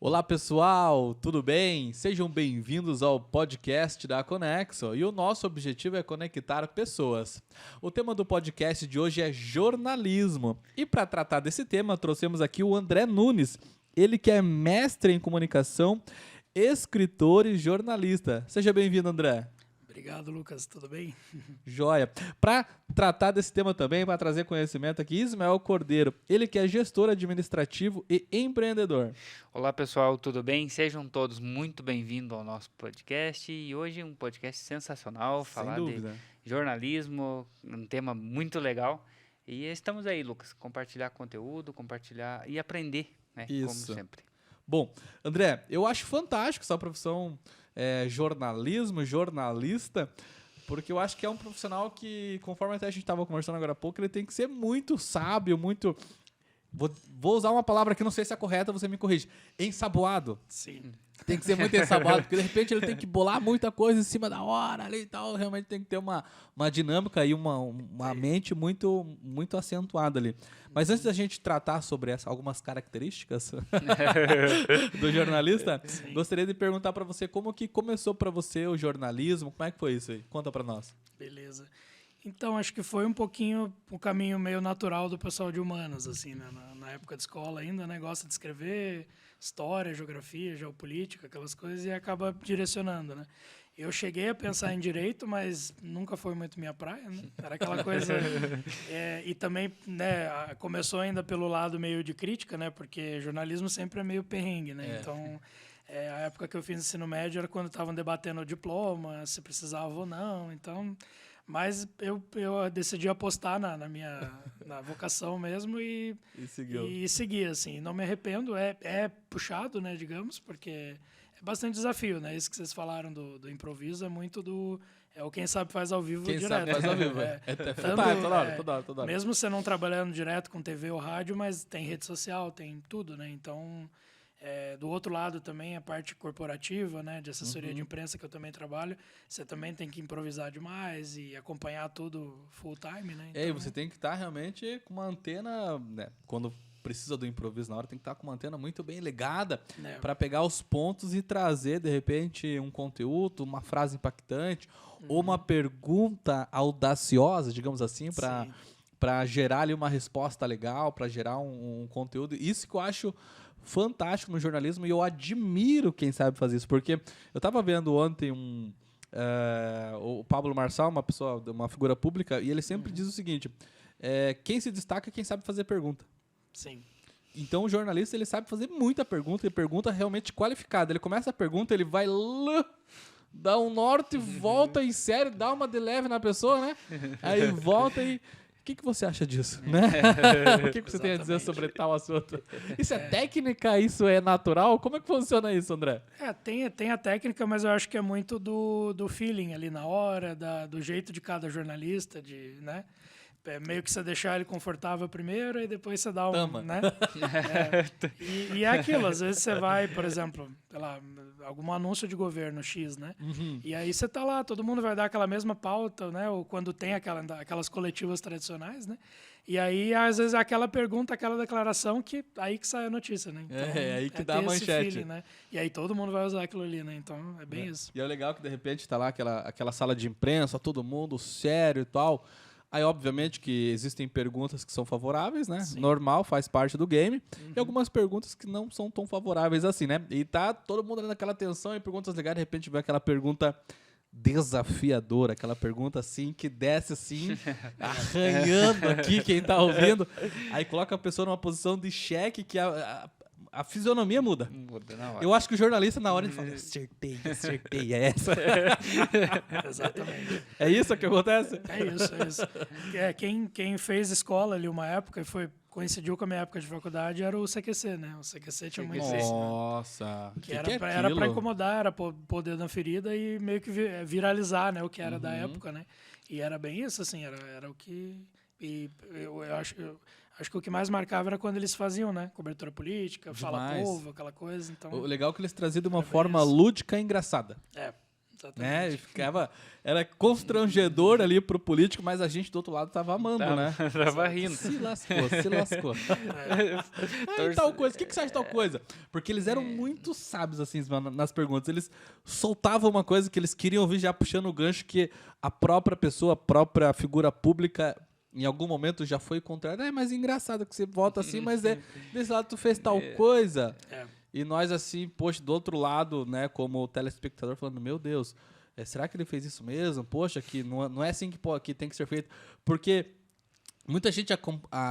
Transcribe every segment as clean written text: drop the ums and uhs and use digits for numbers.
Olá pessoal, tudo bem? Sejam bem-vindos ao podcast da Conexo e o nosso objetivo é conectar pessoas. O tema do podcast de hoje é jornalismo e para tratar desse tema trouxemos aqui o André Nunes, ele que é mestre em comunicação, escritor e jornalista. Seja bem-vindo, André. Obrigado, Lucas. Tudo bem? Joia. Para tratar desse tema também, para trazer conhecimento aqui, Ismael Cordeiro, ele que é gestor administrativo e empreendedor. Olá, pessoal, tudo bem? Sejam todos muito bem-vindos ao nosso podcast. E hoje um podcast sensacional, falar de jornalismo, um tema muito legal. E estamos aí, Lucas, compartilhar conteúdo, compartilhar e aprender, né? Isso. Como sempre. Bom, André, eu acho fantástico essa profissão jornalismo, jornalista, porque eu acho que é um profissional que, conforme até a gente estava conversando agora há pouco, ele tem que ser muito sábio, muito... Vou usar uma palavra que não sei se é correta, você me corrige. Ensaboado. Sim. Tem que ser muito ensaboado, porque de repente ele tem que bolar muita coisa em cima da hora ali e tal. Realmente tem que ter uma dinâmica e uma mente muito, muito acentuada ali. Mas antes da gente tratar sobre algumas características do jornalista, gostaria de perguntar para você como que começou para você o jornalismo, como é que foi isso aí? Conta para nós. Beleza. Então, acho que foi um pouquinho o caminho meio natural do pessoal de humanas, assim, né? Na época de escola ainda, né? Gosta de escrever história, geografia, geopolítica, aquelas coisas, e acaba direcionando, né? Eu cheguei a pensar em direito, mas nunca foi muito minha praia, né? Era aquela coisa... e também, né, começou ainda pelo lado meio de crítica, né? Porque jornalismo sempre é meio perrengue, né? Então... a época que eu fiz ensino médio era quando estavam debatendo o diploma, se precisava ou não, então... Mas eu decidi apostar na minha vocação mesmo e seguir, assim. Não me arrependo, é puxado, né, digamos, porque é bastante desafio, né? Isso que vocês falaram do improviso é muito o quem sabe faz ao vivo direto. Quem sabe faz ao vivo, toda hora. Mesmo você não trabalhando direto com TV ou rádio, mas tem rede social, tem tudo, né? Então... do outro lado também a parte corporativa, né, de assessoria de imprensa que eu também trabalho, você também tem que improvisar demais e acompanhar tudo full time, né? Então... você tem que estar realmente com uma antena, né, quando precisa do improviso na hora, tem que estar com uma antena muito bem ligada para pegar os pontos e trazer, de repente, um conteúdo, uma frase impactante ou uma pergunta audaciosa, digamos assim, para gerar ali uma resposta legal, para gerar um conteúdo. Isso que eu acho fantástico no jornalismo e eu admiro quem sabe fazer isso, porque eu estava vendo ontem o Pablo Marçal, uma figura pública, e ele sempre diz o seguinte, quem se destaca é quem sabe fazer pergunta. Sim. Então o jornalista ele sabe fazer muita pergunta e pergunta realmente qualificada. Ele começa a pergunta, ele vai lá, dá um norte, volta em série, dá uma de leve na pessoa, né? Aí volta e... O que você acha disso? Né? O que você tem a dizer sobre tal assunto? Isso é técnica? Isso é natural? Como é que funciona isso, André? Tem a técnica, mas eu acho que é muito do feeling ali na hora, do jeito de cada jornalista, né? Meio que você deixar ele confortável primeiro e depois você dá né? E é aquilo, às vezes você vai, por exemplo, sei lá, algum anúncio de governo X, né? E aí você tá lá, todo mundo vai dar aquela mesma pauta, né? Ou quando tem aquelas coletivas tradicionais, né? E aí, às vezes, aquela pergunta, aquela declaração, aí que sai a notícia, né? Então, aí que dá a manchete. Feeling, né? E aí todo mundo vai usar aquilo ali, né? Então, é bem isso. E é legal que, de repente, tá lá aquela sala de imprensa, todo mundo sério e tal... Aí, obviamente, que existem perguntas que são favoráveis, né? Sim. Normal, faz parte do game. E algumas perguntas que não são tão favoráveis assim, né? E tá todo mundo ali naquela tensão e perguntas legais, de repente vem aquela pergunta desafiadora, aquela pergunta assim, que desce assim, arranhando aqui quem tá ouvindo. Aí coloca a pessoa numa posição de cheque que a fisionomia muda. Muda na hora. Eu acho que o jornalista, na hora, ele fala, acertei, é essa. Exatamente. É isso que acontece? É isso. Quem fez escola ali uma época, coincidiu com a minha época de faculdade, era o CQC, né? O CQC tinha muito isso. Nossa! Que era pra incomodar, era pôr o dedo na ferida e meio que viralizar, né? O que era da época, né? E era bem isso, assim, era o que... E eu acho que o que mais marcava era quando eles faziam, né? Cobertura política, fala povo, aquela coisa. Então, o legal é que eles traziam de uma forma lúdica e engraçada. né? Era constrangedor ali pro político, mas a gente do outro lado tava amando, né? Tava rindo. Se lascou. E tal coisa, o que você acha de tal coisa? Porque eles eram muito sábios, assim, nas perguntas. Eles soltavam uma coisa que eles queriam ouvir já puxando o gancho que a própria pessoa, a própria figura pública, em algum momento já foi contrário. Mas engraçado que você vota assim, mas desse lado tu fez tal coisa. E nós, assim, poxa, do outro lado, né, como telespectador, falando, meu Deus, será que ele fez isso mesmo? Poxa, que não é assim que tem que ser feito. Porque muita gente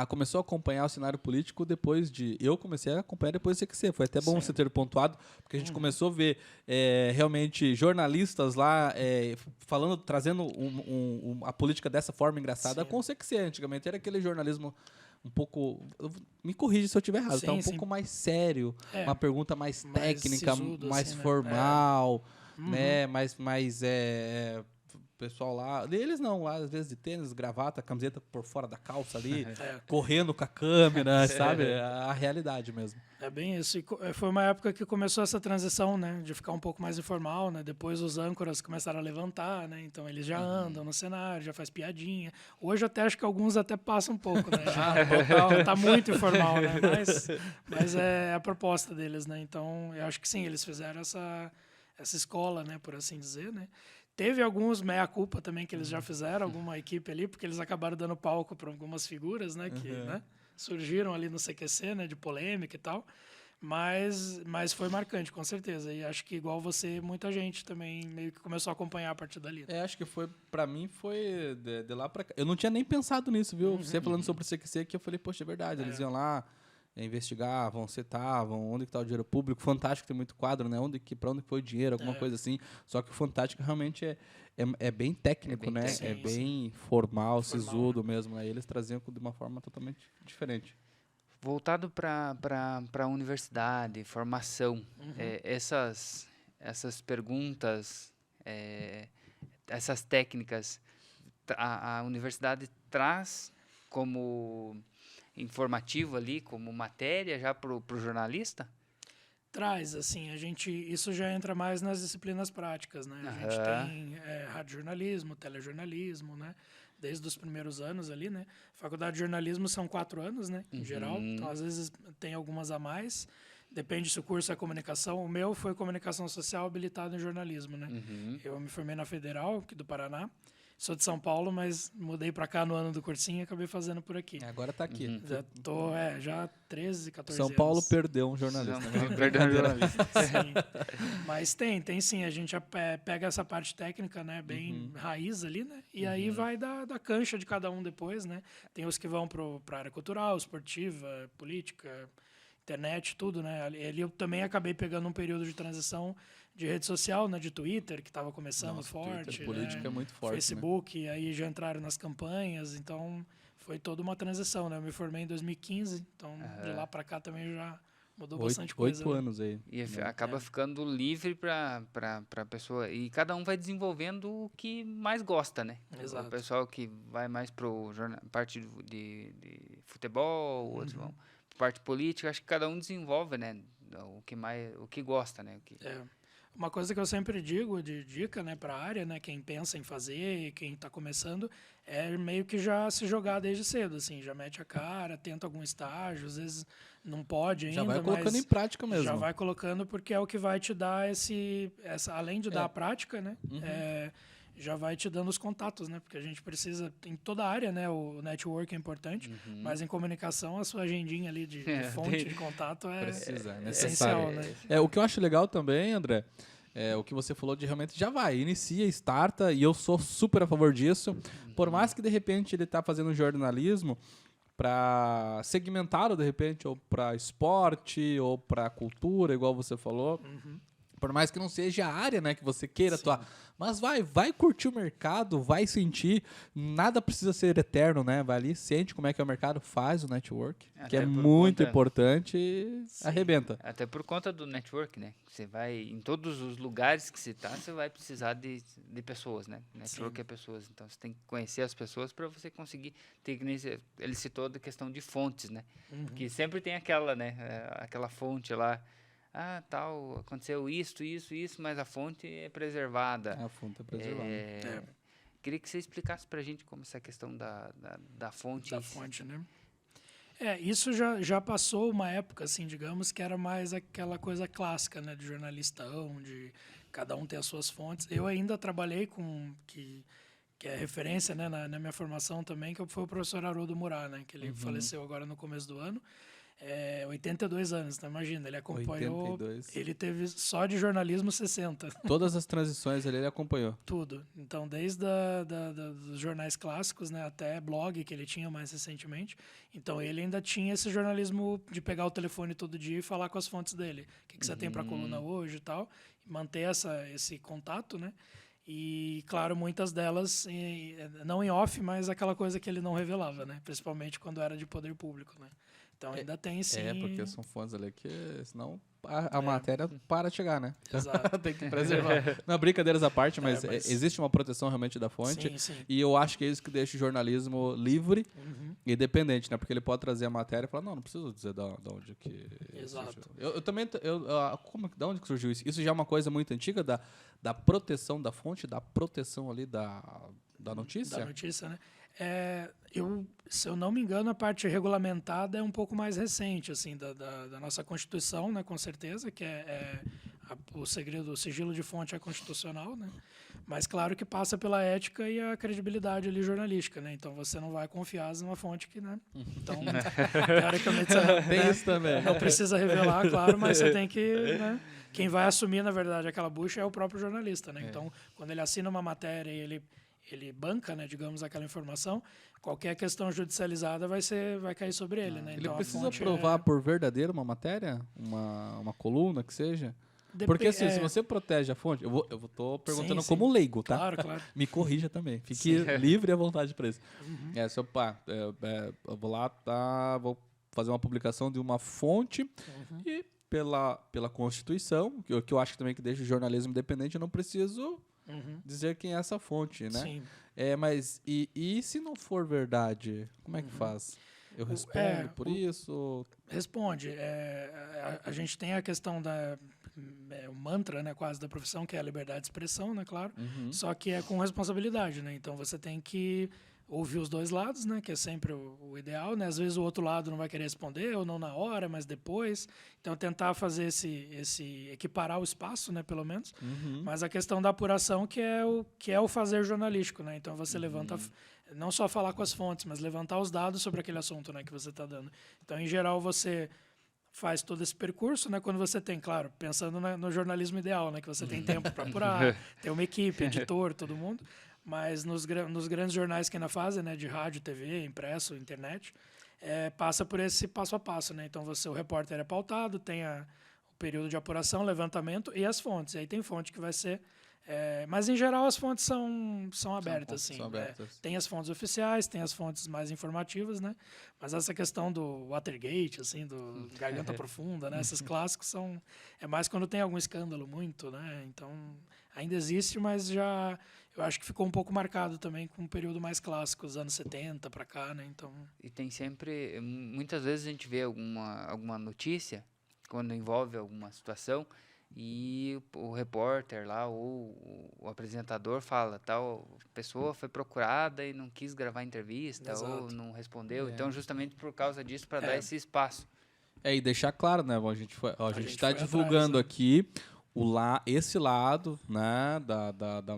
começou a acompanhar o cenário político depois de... Eu comecei a acompanhar depois do CQC. Foi até bom você ter pontuado, porque a gente começou a ver realmente jornalistas lá falando, trazendo a política dessa forma engraçada com o CQC. Antigamente era aquele jornalismo um pouco... Me corrige se eu estiver errado, tá? Um pouco mais sério, uma pergunta mais técnica, sisudo, mais assim, formal, né? Mais pessoal lá, eles não, lá às vezes de tênis, gravata, camiseta por fora da calça ali, correndo com a câmera, sabe? A realidade mesmo. É bem isso. E foi uma época que começou essa transição, né? De ficar um pouco mais informal, né? Depois os âncoras começaram a levantar, né? Então eles já andam no cenário, já faz piadinha. Hoje até acho que alguns até passam um pouco, né? Já tá muito informal, né? Mas é a proposta deles, né? Então eu acho que sim, eles fizeram essa escola, né? Por assim dizer, né? Teve alguns meia-culpa também que eles já fizeram, alguma equipe ali, porque eles acabaram dando palco para algumas figuras, né, que né, surgiram ali no CQC, né, de polêmica e tal. Mas foi marcante, com certeza. E acho que, igual você, muita gente também meio que começou a acompanhar a partir dali. Acho que pra mim foi de lá pra cá. Eu não tinha nem pensado nisso, viu? Você falando sobre o CQC, que eu falei, poxa, é verdade, eles iam lá, investigavam, setavam, onde que tá o dinheiro público. Fantástico tem muito quadro, né? Pra onde foi o dinheiro, alguma coisa assim. Só que o Fantástico realmente é bem técnico, né? É bem formal, sisudo mesmo. Né? Eles traziam de uma forma totalmente diferente. Voltado para a universidade, formação, essas perguntas, essas técnicas, a universidade traz como informativo ali, como matéria já para o jornalista? Traz, assim, isso já entra mais nas disciplinas práticas, né? A gente tem radiojornalismo, telejornalismo, né? Desde os primeiros anos ali, né? Faculdade de jornalismo são 4 anos, né? Em geral, então às vezes tem algumas a mais. Depende se o curso é comunicação. O meu foi comunicação social habilitado em jornalismo, né? Eu me formei na Federal, aqui do Paraná. Sou de São Paulo, mas mudei para cá no ano do cursinho e acabei fazendo por aqui. Agora tá aqui. Já tô, já 13, 14 São anos. Paulo perdeu um jornalista. Perdeu um jornalista. Sim. Mas tem sim. A gente pega essa parte técnica, né? Bem raiz ali, né? E aí vai da cancha de cada um depois, né? Tem os que vão para área cultural, esportiva, política, internet, tudo, né? Ali eu também acabei pegando um período de transição de rede social, né, de Twitter, que estava começando forte. Twitter, política é muito forte. Facebook, né? Aí já entraram nas campanhas, então foi toda uma transição, né? Eu me formei em 2015, então de lá para cá também já mudou bastante coisa. 8 anos aí. E acaba ficando livre para a pessoa. E cada um vai desenvolvendo o que mais gosta, né? Exato. O pessoal que vai mais para parte de futebol, outros vão para parte política. Acho que cada um desenvolve, né? O que gosta, né? Uma coisa que eu sempre digo de dica, né, para a área, né, quem pensa em fazer, quem está começando, é meio que já se jogar desde cedo, assim, já mete a cara, tenta algum estágio, às vezes não pode ainda, já vai colocando em prática mesmo. Já vai colocando porque é o que vai te dar além de dar a prática, né, já vai te dando os contatos, né, porque a gente precisa, em toda a área, né, o network é importante, mas em comunicação a sua agendinha ali de fonte de contato é essencial, né. O que eu acho legal também, André, o que você falou de realmente já vai, inicia, starta, e eu sou super a favor disso. Por mais que de repente ele está fazendo jornalismo para segmentado, de repente, ou para esporte, ou para cultura, igual você falou. Por mais que não seja a área, né, que você queira atuar. Mas vai curtir o mercado, vai sentir. Nada precisa ser eterno, né? Vai ali, sente como é que é o mercado, faz o network, que é muito importante e arrebenta. Até por conta do network, né? Você vai, em todos os lugares que você está, você vai precisar de pessoas, né? Network é pessoas. Então, você tem que conhecer as pessoas para você conseguir ter... Ele citou a questão de fontes, né? Que sempre tem aquela, né? Aquela fonte lá. aconteceu isso, mas a fonte é preservada. A fonte é preservada. Queria que você explicasse para a gente como essa questão da fonte. Da fonte, né? Isso já passou uma época, assim, digamos, que era mais aquela coisa clássica, né, de jornalistão, de cada um ter as suas fontes. Eu ainda trabalhei com, que é referência, né, na minha formação também, que foi o professor Haroldo Murat, né, que ele faleceu agora no começo do ano. 82 anos, então imagina, ele acompanhou, 82. Ele teve só de jornalismo 60. Todas as transições ele acompanhou. Tudo. Então, desde dos jornais clássicos, né, até blog, que ele tinha mais recentemente. Então, ele ainda tinha esse jornalismo de pegar o telefone todo dia e falar com as fontes dele. O que você tem para a coluna hoje e tal. E manter esse contato, né? E, claro, muitas delas, não em off, mas aquela coisa que ele não revelava, né? Principalmente quando era de poder público, né? Então ainda tem sim. Porque são fontes ali que senão a matéria para de chegar, né? Exato. Tem que preservar. Não, brincadeiras à parte, mas existe uma proteção realmente da fonte. Sim. E eu acho que é isso que deixa o jornalismo livre e independente, né? Porque ele pode trazer a matéria e falar, não preciso dizer de onde que Exato. surgiu. Eu também, de onde que surgiu isso? Isso já é uma coisa muito antiga da proteção da fonte, da proteção ali da notícia? Da notícia, né? Se eu não me engano, a parte regulamentada é um pouco mais recente, assim, da nossa Constituição, né, com certeza, que o sigilo de fonte é constitucional, né? Mas claro que passa pela ética e a credibilidade ali jornalística, né? Então você não vai confiar numa fonte que, né? Então, teoricamente, tem isso também. Não precisa revelar, claro, mas você tem que, né? Quem vai assumir, na verdade, aquela bucha é o próprio jornalista, né? Então, quando ele assina uma matéria e ele banca, né, digamos, aquela informação, qualquer questão judicializada vai cair sobre ele, né? Ele então, precisa provar por verdadeiro uma matéria, uma coluna que seja? Porque assim, se você protege a fonte, eu tô perguntando como leigo, tá? Claro. Me corrija também. Fique livre e à vontade para isso. Eu vou lá, vou fazer uma publicação de uma fonte e pela Constituição, que eu acho também que deixa o jornalismo independente, eu não preciso dizer quem é essa fonte, né? Sim. Mas e se não for verdade, como é que faz? Eu respondo por isso? Responde. A gente tem a questão o mantra, né, quase da profissão, que é a liberdade de expressão, né, claro. Só que é com responsabilidade, né? Então você tem que ouvir os dois lados, né, que é sempre o ideal, né? Às vezes o outro lado não vai querer responder, ou não na hora, mas depois. Então tentar fazer esse equiparar o espaço, né, pelo menos. Mas a questão da apuração que é o fazer jornalístico, né? Então você levanta não só falar com as fontes, mas levantar os dados sobre aquele assunto, né, que você está dando. Então, em geral, você faz todo esse percurso, né? Quando você tem, claro, pensando no jornalismo ideal, né? Que você tem tempo para apurar, tem uma equipe, editor, todo mundo. Mas nos grandes jornais que ainda fazem, né? De rádio, TV, impresso, internet, passa por esse passo a passo, né? Então, o repórter é pautado, tem o período de apuração, levantamento e as fontes. E aí tem fonte que vai ser... mas, em geral, as fontes são abertas. São abertas. Tem as fontes oficiais, tem as fontes mais informativas, né? Mas essa questão do Watergate, assim, do Garganta Profunda, né? Esses clássicos é mais quando tem algum escândalo muito, né? Então, ainda existe, mas eu acho que ficou um pouco marcado também com um período mais clássico, os anos 70 para cá, né? Então... E tem sempre... Muitas vezes a gente vê alguma notícia, quando envolve alguma situação... E o repórter lá, ou o apresentador fala, tal pessoa foi procurada e não quis gravar a entrevista, ou não respondeu. Então, justamente por causa disso, para dar esse espaço. E deixar claro, né? A gente está divulgando atrás, aqui esse lado, né,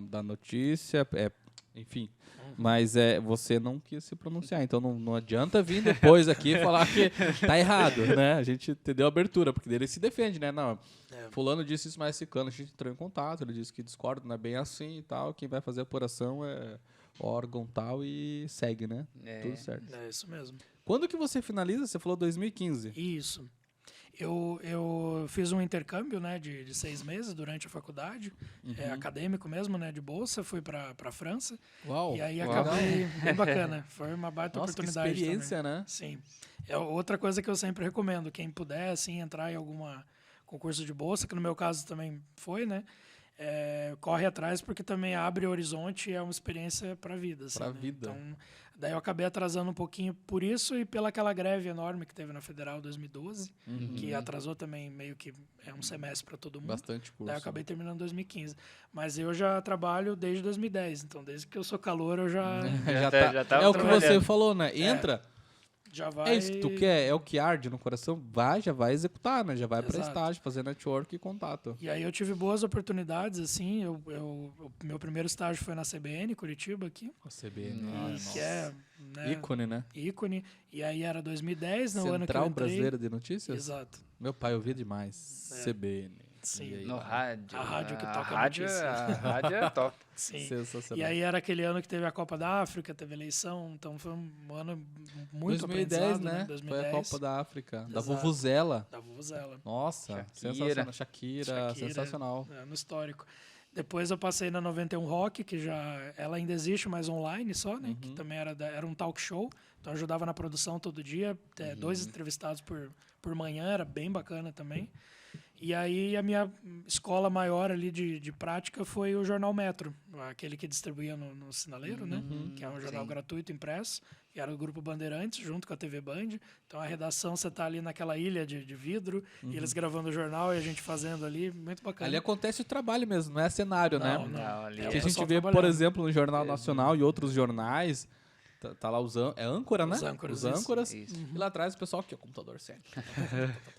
da notícia, enfim. Mas você não quis se pronunciar, então não adianta vir depois aqui e falar que tá errado, né? A gente te deu abertura, porque ele se defende, né? Não, fulano disse isso, mas ciclano, a gente entrou em contato, ele disse que discorda, não é bem assim e tal, quem vai fazer a apuração é órgão tal e segue, né? Tudo certo. É isso mesmo. Quando que você finaliza? Você falou 2015. Isso. Eu fiz um intercâmbio, né, de 6 meses durante a faculdade, acadêmico mesmo, né, de bolsa, fui para a França. Uau! E aí acabei, bem bacana, foi uma baita oportunidade. Que experiência, também. Né? Sim. É outra coisa que eu sempre recomendo, quem puder, assim, entrar em alguma concurso de bolsa, que no meu caso também foi, né, corre atrás, porque também abre horizonte e é uma experiência para a vida. Assim, para a né? vida. Então, Daí eu acabei atrasando um pouquinho por isso e pela aquela greve enorme que teve na Federal em 2012, que atrasou também meio que um semestre para todo mundo. Bastante curso. Daí eu acabei terminando em 2015. Mas eu já trabalho desde 2010, então desde que eu sou calouro eu já... já tá é o que você falou, né? Entra... Já vai... É isso que tu quer, é o que arde no coração, já vai executar, né? Já vai para estágio, fazer network e contato. E aí eu tive boas oportunidades, assim, meu primeiro estágio foi na CBN, Curitiba, aqui. A CBN, que é... Né, ícone, né? Ícone. E aí era 2010, no Central ano que eu entrei. Brasileira de Notícias? Exato. Meu pai ouvia demais, CBN. Sim, no rádio. A rádio que toca a rádio é top. Sim. Sensacional. E aí era aquele ano que teve a Copa da África, teve eleição, então foi um ano muito 2010, né? 2010. Foi a Copa da África, Exato. da Vuvuzela. Da Vuvuzela. Nossa, sensacional. Shakira, sensacional. No histórico. Depois eu passei na 91 Rock, que ela ainda existe, mas online só, né? Que também era um talk show, então eu ajudava na produção todo dia, 2 entrevistados por manhã, era bem bacana também. E aí a minha escola maior ali de prática foi o Jornal Metro, aquele que distribuía no Sinaleiro, né? Que é um jornal gratuito, impresso. E era o Grupo Bandeirantes, junto com a TV Band. Então a redação, você tá ali naquela ilha de vidro, e eles gravando o jornal e a gente fazendo ali, muito bacana. Ali acontece o trabalho mesmo, não é cenário, né? Não, ali que a gente vê, por exemplo, no Jornal Nacional e outros jornais... Tá lá é âncora, né? Os âncoras. Isso. E lá atrás o pessoal aqui, o computador sério.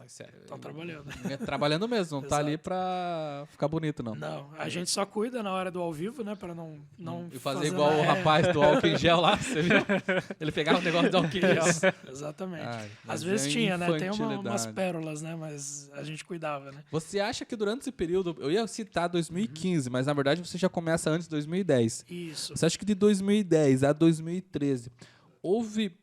Estão trabalhando. Trabalhando mesmo, não tá ali pra ficar bonito, não. Não, a gente só cuida na hora do ao vivo, né? Pra não E fazer igual o rapaz do álcool em gel lá, você viu? Ele pegava o negócio do álcool em gel. Exatamente. Às vezes tinha, né? Tem umas pérolas, né? Mas a gente cuidava, né? Você acha que durante esse período, eu ia citar 2015, mas na verdade você já começa antes de 2010. Isso. Você acha que de 2010 a 2013 houve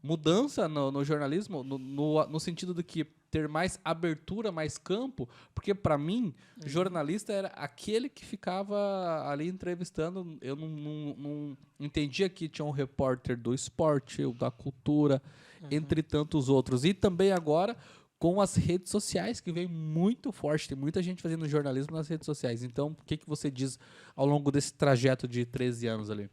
mudança no jornalismo, no sentido de que ter mais abertura, mais campo? Porque, para mim, jornalista era aquele que ficava ali entrevistando. Eu não entendia que tinha um repórter do esporte, o da cultura, entre tantos outros. E também agora com as redes sociais, que vem muito forte. Tem muita gente fazendo jornalismo nas redes sociais. Então, o que você diz ao longo desse trajeto de 13 anos ali?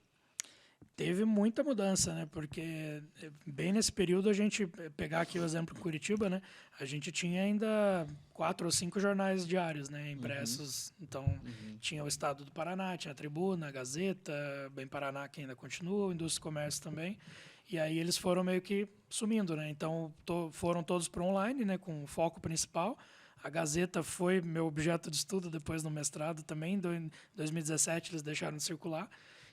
Teve muita mudança, né? Porque bem nesse período a gente, pegar aqui o exemplo em Curitiba, né? A gente tinha ainda 4 ou 5 jornais diários, né? Impressos. Então, tinha o Estado do Paraná, tinha a Tribuna, a Gazeta, Bem Paraná, que ainda continua, o Indústria e Comércio também. E aí eles foram meio que sumindo, né? Então, foram todos para online, né? Com o foco principal. A Gazeta foi meu objeto de estudo depois no mestrado também. Em 2017 eles deixaram de circular.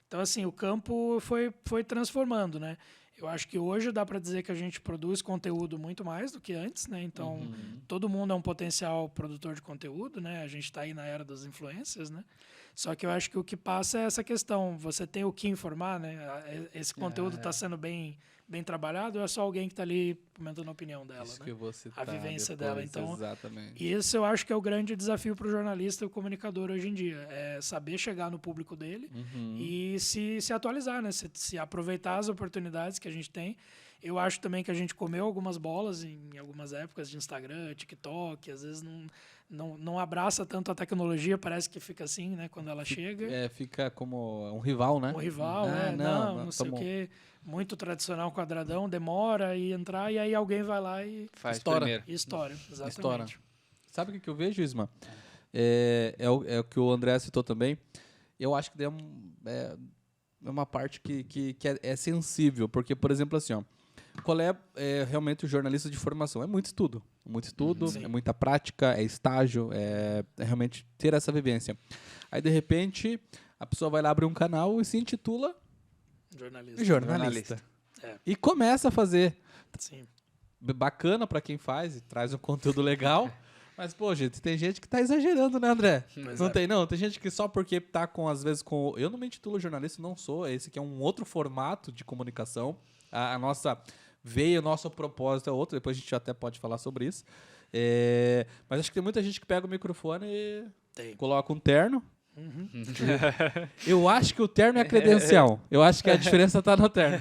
Então, assim, o campo foi transformando, né? Eu acho que hoje dá para dizer que a gente produz conteúdo muito mais do que antes, né? Então, todo mundo é um potencial produtor de conteúdo, né? A gente está aí na era das influências, né? Só que eu acho que o que passa é essa questão. Você tem o que informar, né? Esse conteúdo está sendo bem trabalhado, ou é só alguém que está ali comentando a opinião dela, Isso né? que eu vou citar a vivência depois, dela. Então, exatamente. E esse eu acho que é o grande desafio para o jornalista e o comunicador hoje em dia. É saber chegar no público dele e se atualizar, né? Se aproveitar as oportunidades que a gente tem. Eu acho também que a gente comeu algumas bolas em algumas épocas de Instagram, TikTok, às vezes não abraça tanto a tecnologia, parece que fica assim, né? Quando ela chega. Fica como um rival, né? Um rival, não sei o quê. Muito tradicional, quadradão, demora e entrar, e aí alguém vai lá e faz estoura. Primeiro. Estoura, exatamente. Estoura. Sabe o que eu vejo, Isma? É o que o André citou também. Eu acho que é uma parte que é sensível, porque, por exemplo, assim, ó, qual é realmente o jornalista de formação? É muito estudo, é muita prática, é estágio, é realmente ter essa vivência. Aí, de repente, a pessoa vai lá abrir um canal e se intitula jornalista. E começa a fazer. Sim. Bacana para quem faz e traz um conteúdo legal. Mas, pô, gente, tem gente que tá exagerando, né, André? Não. Tem gente que só porque tá às vezes com... Eu não me intitulo jornalista, não sou. Esse aqui é um outro formato de comunicação. A nossa veia, o nosso propósito é outro. Depois a gente até pode falar sobre isso. Mas acho que tem muita gente que pega o microfone e coloca um terno. Eu acho que o terno é a credencial. Eu acho que a diferença está no terno.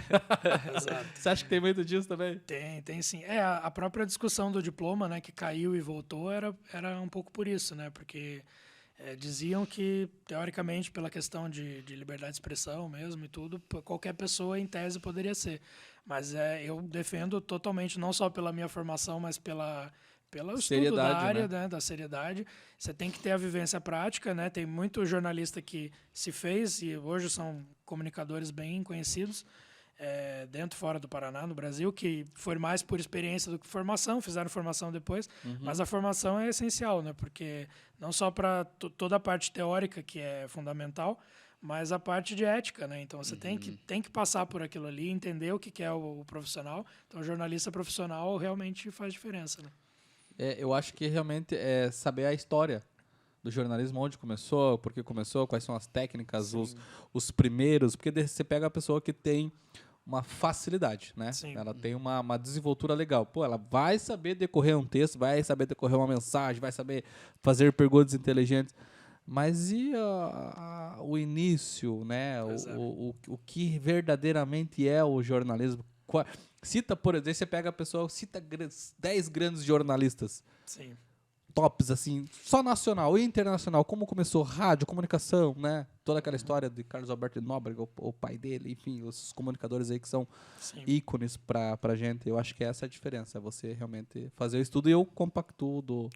Exato. Você acha que tem muito disso também? Tem sim. A própria discussão do diploma, né, que caiu e voltou, era um pouco por isso, né? Porque diziam que, teoricamente, pela questão de liberdade de expressão mesmo e tudo, qualquer pessoa, em tese, poderia ser. Mas eu defendo totalmente, não só pela minha formação, mas pelo estudo da área, né, da seriedade. Você tem que ter a vivência prática, né? Tem muito jornalista que se fez e hoje são comunicadores bem conhecidos, dentro e fora do Paraná, no Brasil, que foi mais por experiência do que formação, fizeram formação depois, mas a formação é essencial, né? Porque não só para toda a parte teórica, que é fundamental, mas a parte de ética, né? Então você tem que passar por aquilo ali, entender o que é o profissional. Então o jornalista profissional realmente faz diferença, né? Eu acho que realmente é saber a história do jornalismo, onde começou, por que começou, quais são as técnicas, os primeiros, porque você pega a pessoa que tem uma facilidade, né? Sim. Ela tem uma desenvoltura legal. Pô, ela vai saber decorrer um texto, vai saber decorrer uma mensagem, vai saber fazer perguntas inteligentes. Mas e o início, né? O que verdadeiramente é o jornalismo? Cita, por exemplo, você pega a pessoa, cita 10 grandes jornalistas. Sim. Tops, assim, só nacional e internacional. Como começou rádio, comunicação, né? Toda aquela história de Carlos Alberto de Nóbrega, o pai dele, enfim, os comunicadores aí que são ícones pra gente. Eu acho que essa é a diferença, é você realmente fazer o estudo e eu compactuo do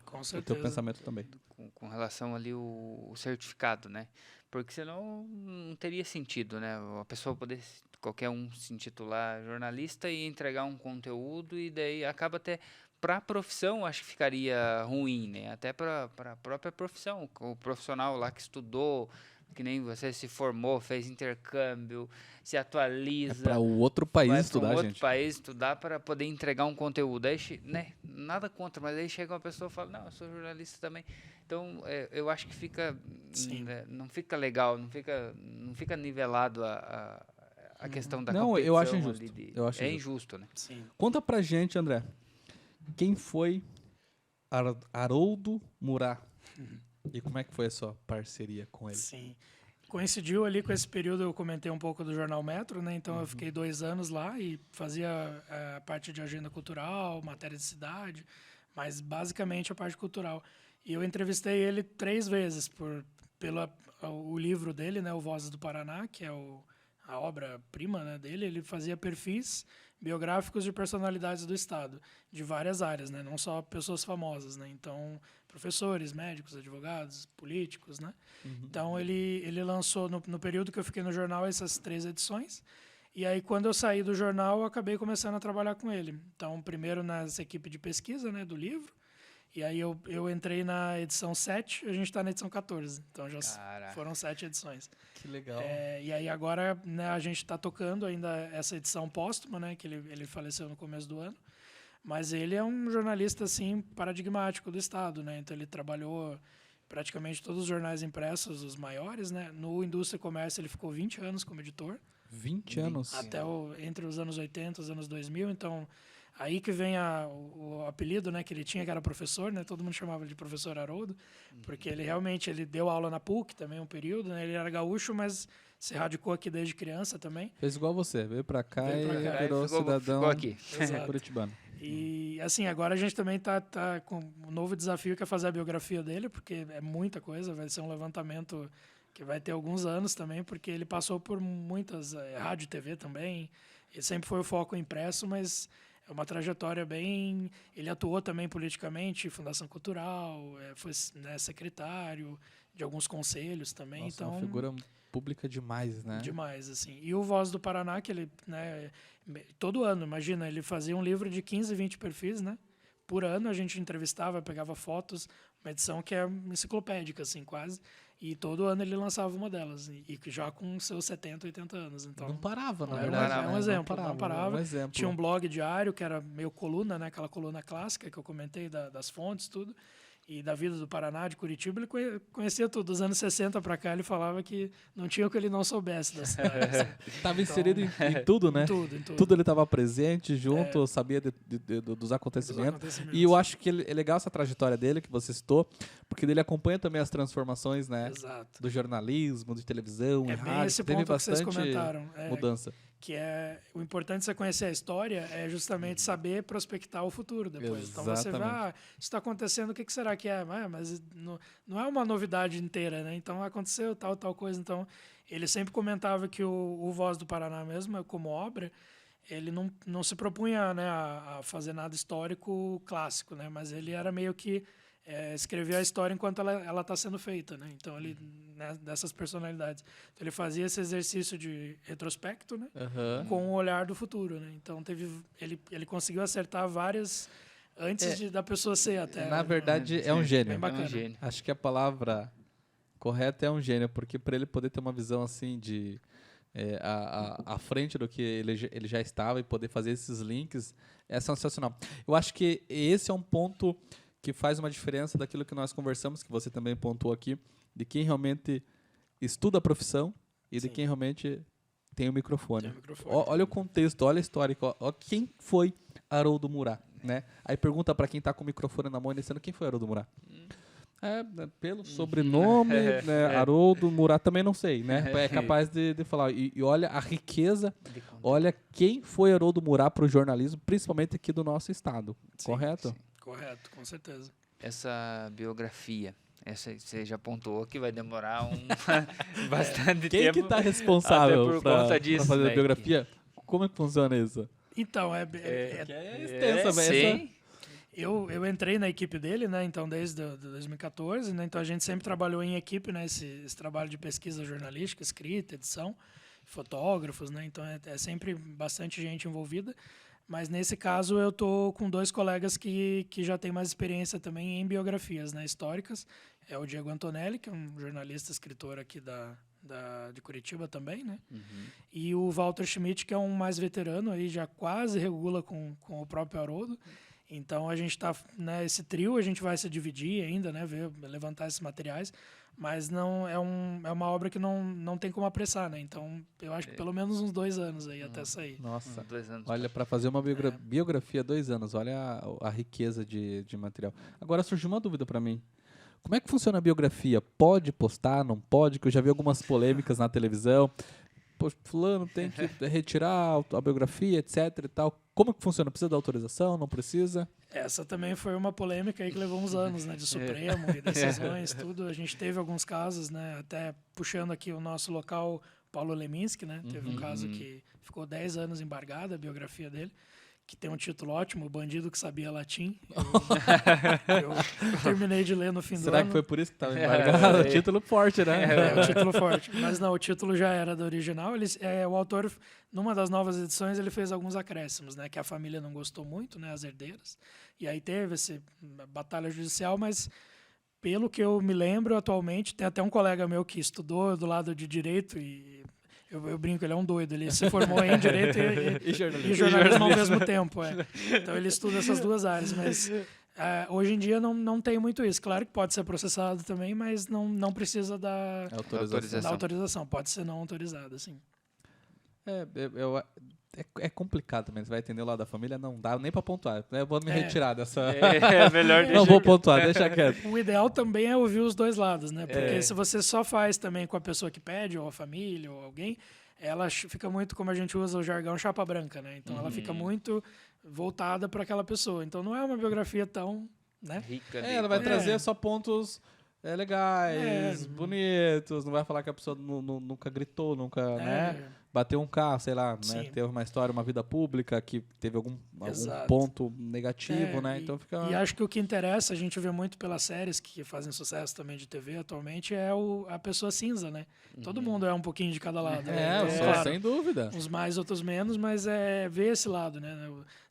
teu pensamento também. Com relação ali o certificado, né? Porque senão não teria sentido, né? A pessoa poder, qualquer um se intitular jornalista e entregar um conteúdo e daí acaba até... Para a profissão, acho que ficaria ruim, né? Até para a própria profissão. O profissional lá que estudou, que nem você se formou, fez intercâmbio, se atualiza. Para o outro país estudar, gente. Para outro país estudar para poder entregar um conteúdo. Aí, né? Nada contra, mas aí chega uma pessoa e fala, não, eu sou jornalista também. Então, eu acho que fica... não fica legal, não fica nivelado a questão da competição. Não, eu acho injusto. É injusto, né? Sim. Conta pra gente, André. Quem foi Haroldo Murat? E como é que foi a sua parceria com ele? Sim. Coincidiu ali com esse período, eu comentei um pouco do Jornal Metro, né? Então eu fiquei 2 anos lá e fazia a parte de agenda cultural, matéria de cidade, mas basicamente a parte cultural. E eu entrevistei ele 3 vezes pelo livro dele, né? O Vozes do Paraná, que é a obra-prima, né, dele. Ele fazia perfis biográficos de personalidades do Estado, de várias áreas, né? Não só pessoas famosas, né? Então, professores, médicos, advogados, políticos, né? Então, ele lançou, no período que eu fiquei no jornal, essas 3 edições. E aí, quando eu saí do jornal, eu acabei começando a trabalhar com ele. Então, primeiro nessa equipe de pesquisa, né, do livro. E aí eu entrei na edição 7, a gente está na edição 14. Então já foram 7 edições. Que legal. E aí agora, né, a gente está tocando ainda essa edição póstuma, né, que ele faleceu no começo do ano. Mas ele é um jornalista assim, paradigmático do Estado, né? Então ele trabalhou praticamente todos os jornais impressos, os maiores, né? No Indústria e Comércio ele ficou 20 anos como editor. 20 anos? Até entre os anos 80 e os anos 2000, então... Aí que vem o apelido, né, que ele tinha, que era professor, né? Todo mundo chamava de professor Haroldo, porque ele deu aula na PUC também um período, né? Ele era gaúcho, mas se radicou aqui desde criança também. Fez igual você, veio pra cá e virou cidadão aqui. curitibano. E assim, agora a gente também tá com um novo desafio, que é fazer a biografia dele, porque é muita coisa, vai ser um levantamento que vai ter alguns anos também, porque ele passou por muitas, rádio e TV também, ele sempre foi o foco impresso, mas... É uma trajetória bem... Ele atuou também politicamente, Fundação Cultural, foi, né, secretário de alguns conselhos também. Nossa, então, uma figura pública demais, né? Demais, assim. E o Voz do Paraná, que ele... Né, todo ano, imagina, ele fazia um livro de 15, 20 perfis, né? Por ano a gente entrevistava, pegava fotos, uma edição que é enciclopédica, assim, quase. E todo ano ele lançava uma delas, e já com seus 70, 80 anos. Então, não parava, na verdade. Era um exemplo, não parava. Um exemplo. Tinha um blog diário, que era meio coluna, né? Aquela coluna clássica que eu comentei, das fontes, tudo. E da vida do Paraná, de Curitiba, ele conhecia tudo. Dos anos 60 para cá, ele falava que não tinha o que ele não soubesse da cidade. Estava inserido em tudo, né? Em tudo. Tudo ele estava presente, junto, sabia dos acontecimentos. E eu acho que é legal essa trajetória dele, que você citou, porque ele acompanha também as transformações, né? Exato. Do jornalismo, de televisão, rádio. Esse teve ponto bastante que vocês comentaram. mudança. que é o importante de você conhecer a história é justamente saber prospectar o futuro depois. Então você vê, isso está acontecendo, o que será que é? Mas não é uma novidade inteira, né? Então aconteceu tal coisa. Então ele sempre comentava que o Voz do Paraná mesmo, como obra, ele não se propunha, né, a fazer nada histórico clássico, né? Mas ele era meio que escrever a história enquanto ela está sendo feita, né? Então ele, né, dessas personalidades, então, ele fazia esse exercício de retrospecto, né, com o olhar do futuro, né? Então ele conseguiu acertar várias antes da pessoa ser até. Na verdade é um gênio. Bem bacana. Acho que a palavra correta é um gênio, porque para ele poder ter uma visão assim de à frente do que ele já estava e poder fazer esses links é sensacional. Eu acho que esse é um ponto que faz uma diferença daquilo que nós conversamos, que você também pontuou aqui, de quem realmente estuda a profissão e de quem realmente tem o microfone. Olha o contexto, olha a história. Olha quem foi Haroldo Murat, né? Aí pergunta para quem está com o microfone na mão, iniciando, quem foi Haroldo Murat? Pelo sobrenome, né, Haroldo Murat, também não sei, né? É capaz de falar. E olha a riqueza, olha quem foi Haroldo Murat para o jornalismo, principalmente aqui do nosso estado, correto? Sim. Correto, com certeza. Essa biografia, você já apontou que vai demorar bastante tempo. Quem que está responsável para fazer a biografia? Como é que funciona isso? Então, é extensa, velho. Eu entrei na equipe dele, né? Então, desde 2014, né? Então, a gente sempre trabalhou em equipe, né? Esse trabalho de pesquisa jornalística, escrita, edição, fotógrafos, né? Então, é sempre bastante gente envolvida. Mas, nesse caso, eu tô com 2 colegas que já têm mais experiência também em biografias, né, históricas. É o Diego Antonelli, que é um jornalista, escritor aqui de Curitiba também, né? E o Walter Schmidt, que é um mais veterano, aí já quase regula com o próprio Haroldo. Então, a gente está, né, esse trio, a gente vai se dividir ainda, né, levantar esses materiais, mas não é uma obra que não tem como apressar, né? Então, eu acho que pelo menos uns 2 anos aí até sair. Nossa, 2 anos. Olha, para fazer uma biografia, 2 anos, olha a riqueza de material. Agora, surgiu uma dúvida para mim. Como é que funciona a biografia? Pode postar, não pode? Que eu já vi algumas polêmicas na televisão. Pô, fulano tem que retirar a biografia, etc e tal. Como que funciona? Precisa da autorização? Não precisa? Essa também foi uma polêmica aí que levou uns anos, né? De Supremo e decisões, tudo. A gente teve alguns casos, né? Até puxando aqui o nosso local, Paulo Leminski, né? Teve um caso que ficou 10 anos embargada, a biografia dele, que tem um título ótimo, O Bandido que Sabia Latim. Eu terminei de ler no fim do ano. Será que foi por isso que estava embargado? O título forte, né? O título forte. Mas não, o título já era do original. O autor, numa das novas edições, ele fez alguns acréscimos, né? Que a família não gostou muito, né? As herdeiras. E aí teve essa batalha judicial, mas pelo que eu me lembro atualmente, tem até um colega meu que estudou do lado de direito e eu brinco, ele é um doido. Ele se formou em Direito e jornalismo ao mesmo tempo. Então, ele estuda essas 2 áreas. Mas, hoje em dia, não tem muito isso. Claro que pode ser processado também, mas não precisa da autorização. Pode ser não autorizado, sim. É complicado também. Você vai entender o lado da família, não dá nem para pontuar. Eu vou me retirar dessa... melhor não vou pontuar, deixa quieto. O ideal também é ouvir os 2 lados, né? Porque se você só faz também com a pessoa que pede, ou a família, ou alguém, ela fica muito, como a gente usa o jargão, chapa branca, né? Então, ela fica muito voltada para aquela pessoa. Então, não é uma biografia tão, né? Rica. Ela vai trazer só pontos legais, bonitos. Não vai falar que a pessoa nunca gritou, nunca, né? Bateu um carro, sei lá, né? Teve uma história, uma vida pública que teve algum ponto negativo, né? Então fica... E acho que o que interessa, a gente vê muito pelas séries que fazem sucesso também de TV atualmente, é a pessoa cinza, né? Todo mundo é um pouquinho de cada lado. Claro, sem dúvida. Uns mais, outros menos, mas ver esse lado, né?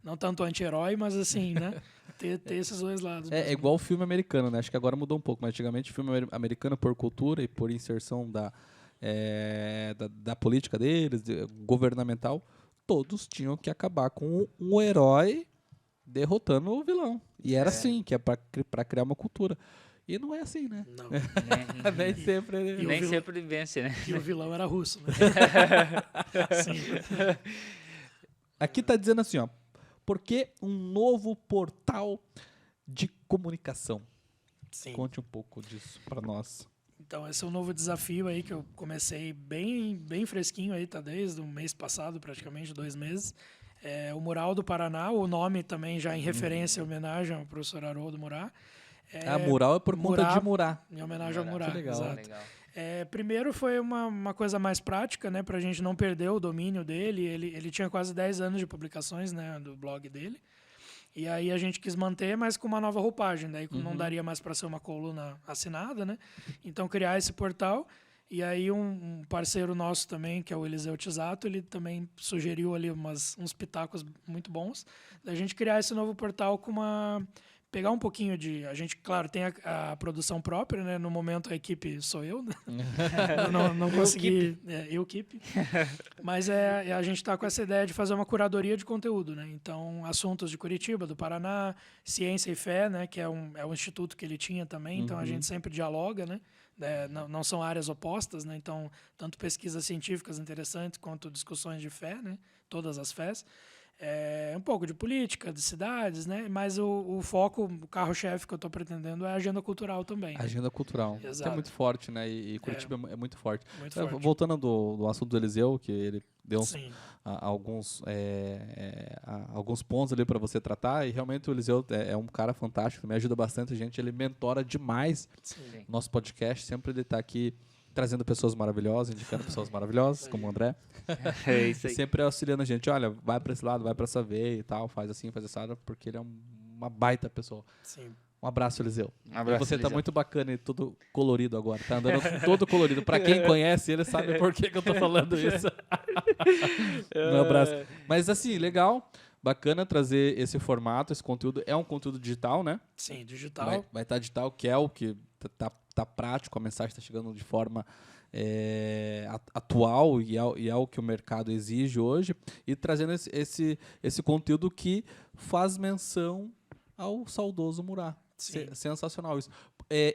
Não tanto anti-herói, mas assim, né? Ter esses 2 lados. É igual o filme americano, né? Acho que agora mudou um pouco, mas antigamente o filme americano, por cultura e por inserção da política deles, governamental, todos tinham que acabar com um herói derrotando o vilão. E era assim, que é para criar uma cultura. E não é assim, né? Não. Nem sempre... Nem sempre vence, né? E o vilão era russo, né? Sim. Aqui tá dizendo assim, ó. Por que um novo portal de comunicação? Sim. Conte um pouco disso para nós. Então, esse é um novo desafio aí que eu comecei bem fresquinho aí, tá desde o mês passado, praticamente 2 meses. O Mural do Paraná, o nome também já em referência, em homenagem ao professor Haroldo Murat. Mural é por conta de murar. Em homenagem ao Murat, que legal. exato. Legal. Primeiro foi uma coisa mais prática, né, para a gente não perder o domínio dele. Ele tinha quase 10 anos de publicações, né, do blog dele. E aí a gente quis manter, mas com uma nova roupagem. Daí não daria mais para ser uma coluna assinada, né? Então criar esse portal. E aí um parceiro nosso também, que é o Eliseu Tisato, ele também sugeriu ali uns pitacos muito bons. Da gente criar esse novo portal com pegar um pouquinho de... A gente, claro, tem a produção própria, né? No momento a equipe sou eu, né? não consegui... Eu equipe. Mas a gente está com essa ideia de fazer uma curadoria de conteúdo, né? Então, assuntos de Curitiba, do Paraná, Ciência e Fé, né? Que é um instituto que ele tinha também. Então, a gente sempre dialoga, né? Não são áreas opostas, né? Então, tanto pesquisas científicas interessantes quanto discussões de fé, né? Todas as fés. Um pouco de política, de cidades, né? Mas o foco, o carro-chefe que eu estou pretendendo é a agenda cultural também. A agenda cultural. Exato. Isso é muito forte, né? E Curitiba é muito forte. Muito forte. Voltando do assunto do Eliseu, que ele deu alguns pontos ali para você tratar, e realmente o Eliseu é um cara fantástico, me ajuda bastante, gente. Ele mentora demais nosso podcast, sempre ele está aqui trazendo pessoas maravilhosas, indicando pessoas maravilhosas, como o André. É isso aí. Sempre auxiliando a gente, olha, vai para esse lado, vai para essa veia e tal, faz assim, faz essa, porque ele é uma baita pessoa. Sim. Um abraço, Eliseu. Abraço, você Eliseu. Tá muito bacana e todo colorido agora. Tá andando todo colorido. Pra quem conhece, ele sabe por que eu tô falando isso. Um abraço. Mas assim, legal. Bacana trazer esse formato, esse conteúdo. É um conteúdo digital, né? Sim, digital. Vai estar digital, que é o que tá prático. A mensagem está chegando de forma atual e é o que o mercado exige hoje. E trazendo esse conteúdo que faz menção ao saudoso Murat. Sensacional isso.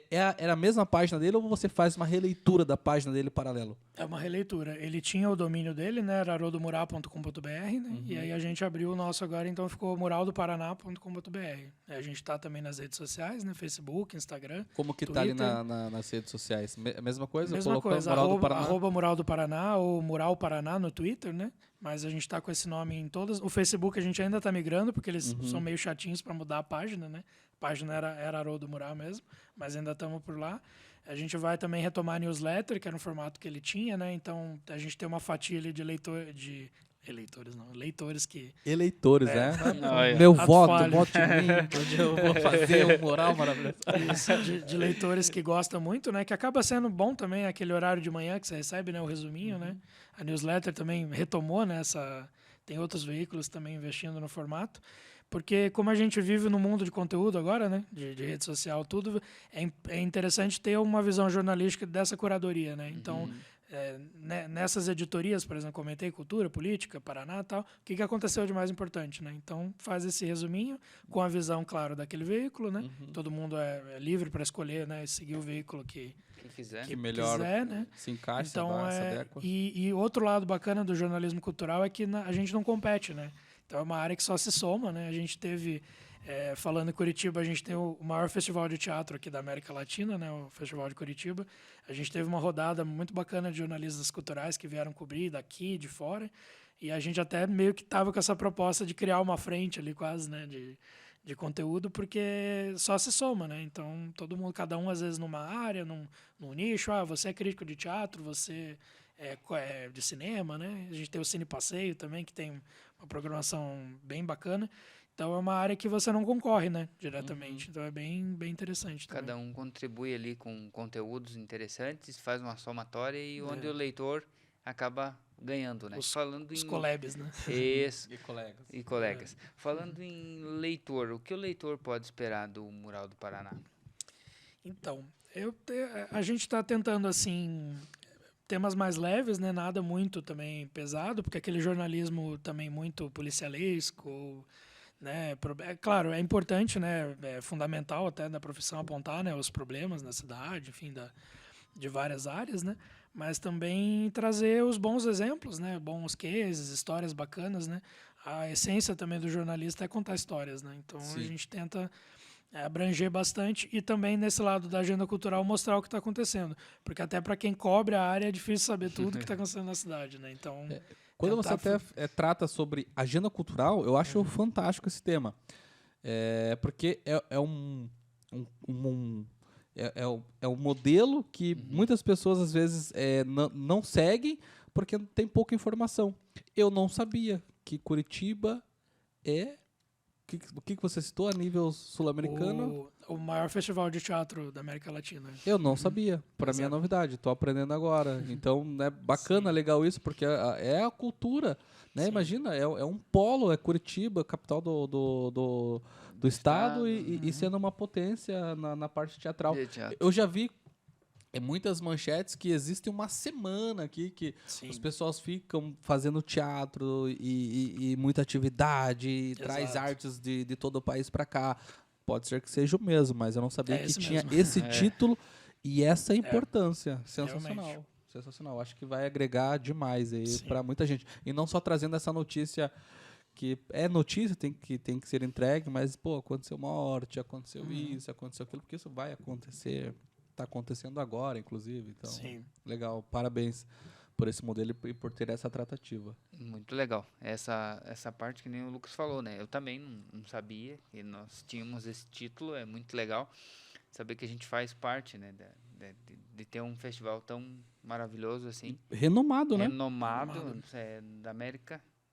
Era a mesma página dele ou você faz uma releitura da página dele paralelo? É uma releitura. Ele tinha o domínio dele, né? Era haroldomurat.com.br, né? E aí a gente abriu o nosso agora, então ficou muraldoparaná.com.br. A gente está também nas redes sociais, né? Facebook, Instagram, Como que Twitter. Tá ali nas redes sociais? Mesma coisa? Mesma coisa, arroba Mural do Paraná ou Mural Paraná no Twitter, né? Mas a gente está com esse nome em todas. O Facebook a gente ainda está migrando, porque eles são meio chatinhos para mudar a página, né? A página era Haroldo Murat mesmo, mas ainda estamos por lá. A gente vai também retomar a newsletter, que era um formato que ele tinha, né? Então, a gente tem uma fatia ali de leitores que... Eleitores, né? Olha. Meu voto em mim, onde eu vou fazer um mural maravilhoso. Isso, de leitores que gostam muito, né? Que acaba sendo bom também aquele horário de manhã que você recebe, né? O resuminho, né? A newsletter também retomou, né? Tem outros veículos também investindo no formato. Porque como a gente vive no mundo de conteúdo agora, né? De rede social, tudo, é interessante ter uma visão jornalística dessa curadoria, né? Então, nessas editorias, por exemplo, comentei cultura, política, Paraná e tal, o que aconteceu de mais importante, né? Então, faz esse resuminho com a visão, claro, daquele veículo, né? Todo mundo é livre para escolher, né? Seguir o veículo que quiser. Que melhor quiser, né? se encaixa, então, se adequa. E outro lado bacana do jornalismo cultural é que a gente não compete, né? Então, é uma área que só se soma, né? A gente teve... falando em Curitiba, a gente tem o maior festival de teatro aqui da América Latina, né, o Festival de Curitiba. A gente teve uma rodada muito bacana de jornalistas culturais que vieram cobrir daqui, de fora. E a gente até meio que estava com essa proposta de criar uma frente ali quase, né, de conteúdo, porque só se soma, né? Então, todo mundo, cada um às vezes numa área, num nicho. Você é crítico de teatro, você é de cinema, né? A gente tem o Cine Passeio também, que tem uma programação bem bacana. Então, é uma área que você não concorre, né, diretamente. Então, é bem interessante também. Cada um contribui ali com conteúdos interessantes, faz uma somatória e onde o leitor acaba ganhando, né? Os collabs, né? Isso. E colegas. Falando em leitor, o que o leitor pode esperar do Mural do Paraná? Então, a gente está tentando, assim, temas mais leves, né? Nada muito também pesado, porque aquele jornalismo também muito policialesco... Né? Claro, é importante, né? É fundamental até da profissão apontar, né, os problemas na cidade, enfim, de várias áreas, né? Mas também trazer os bons exemplos, né? Bons cases, histórias bacanas, né? A essência também do jornalista é contar histórias, né? Então, a gente tenta abranger bastante e também nesse lado da agenda cultural mostrar o que está acontecendo. Porque até para quem cobre a área é difícil saber tudo que está acontecendo na cidade, né? Então, quando você até trata sobre agenda cultural, eu acho fantástico esse tema. Porque é um modelo que muitas pessoas às vezes não seguem porque tem pouca informação. Eu não sabia que Curitiba o que você citou a nível sul-americano? O maior festival de teatro da América Latina. Eu não sabia. Para mim é novidade. Estou aprendendo agora. Então, é bacana, legal isso, porque é a cultura. Né? Imagina, é um polo, é Curitiba, capital do estado e sendo uma potência na parte teatral. Eu já vi muitas manchetes que existe uma semana aqui que as pessoas ficam fazendo teatro e muita atividade, e traz artes de todo o país para cá. Pode ser que seja o mesmo, mas eu não sabia que tinha esse título e essa importância. Sensacional. Realmente. Sensacional. Acho que vai agregar demais aí para muita gente. E não só trazendo essa notícia que é notícia, tem que ser entregue, mas, aconteceu morte, aconteceu isso, aconteceu aquilo, porque isso vai acontecer. Está acontecendo agora, inclusive. Então, legal. Parabéns por esse modelo e por ter essa tratativa. Muito legal. Essa parte que nem o Lucas falou, né? Eu também não sabia que nós tínhamos esse título. É muito legal saber que a gente faz parte, né? De ter um festival tão maravilhoso assim. Renomado, né? Renomado.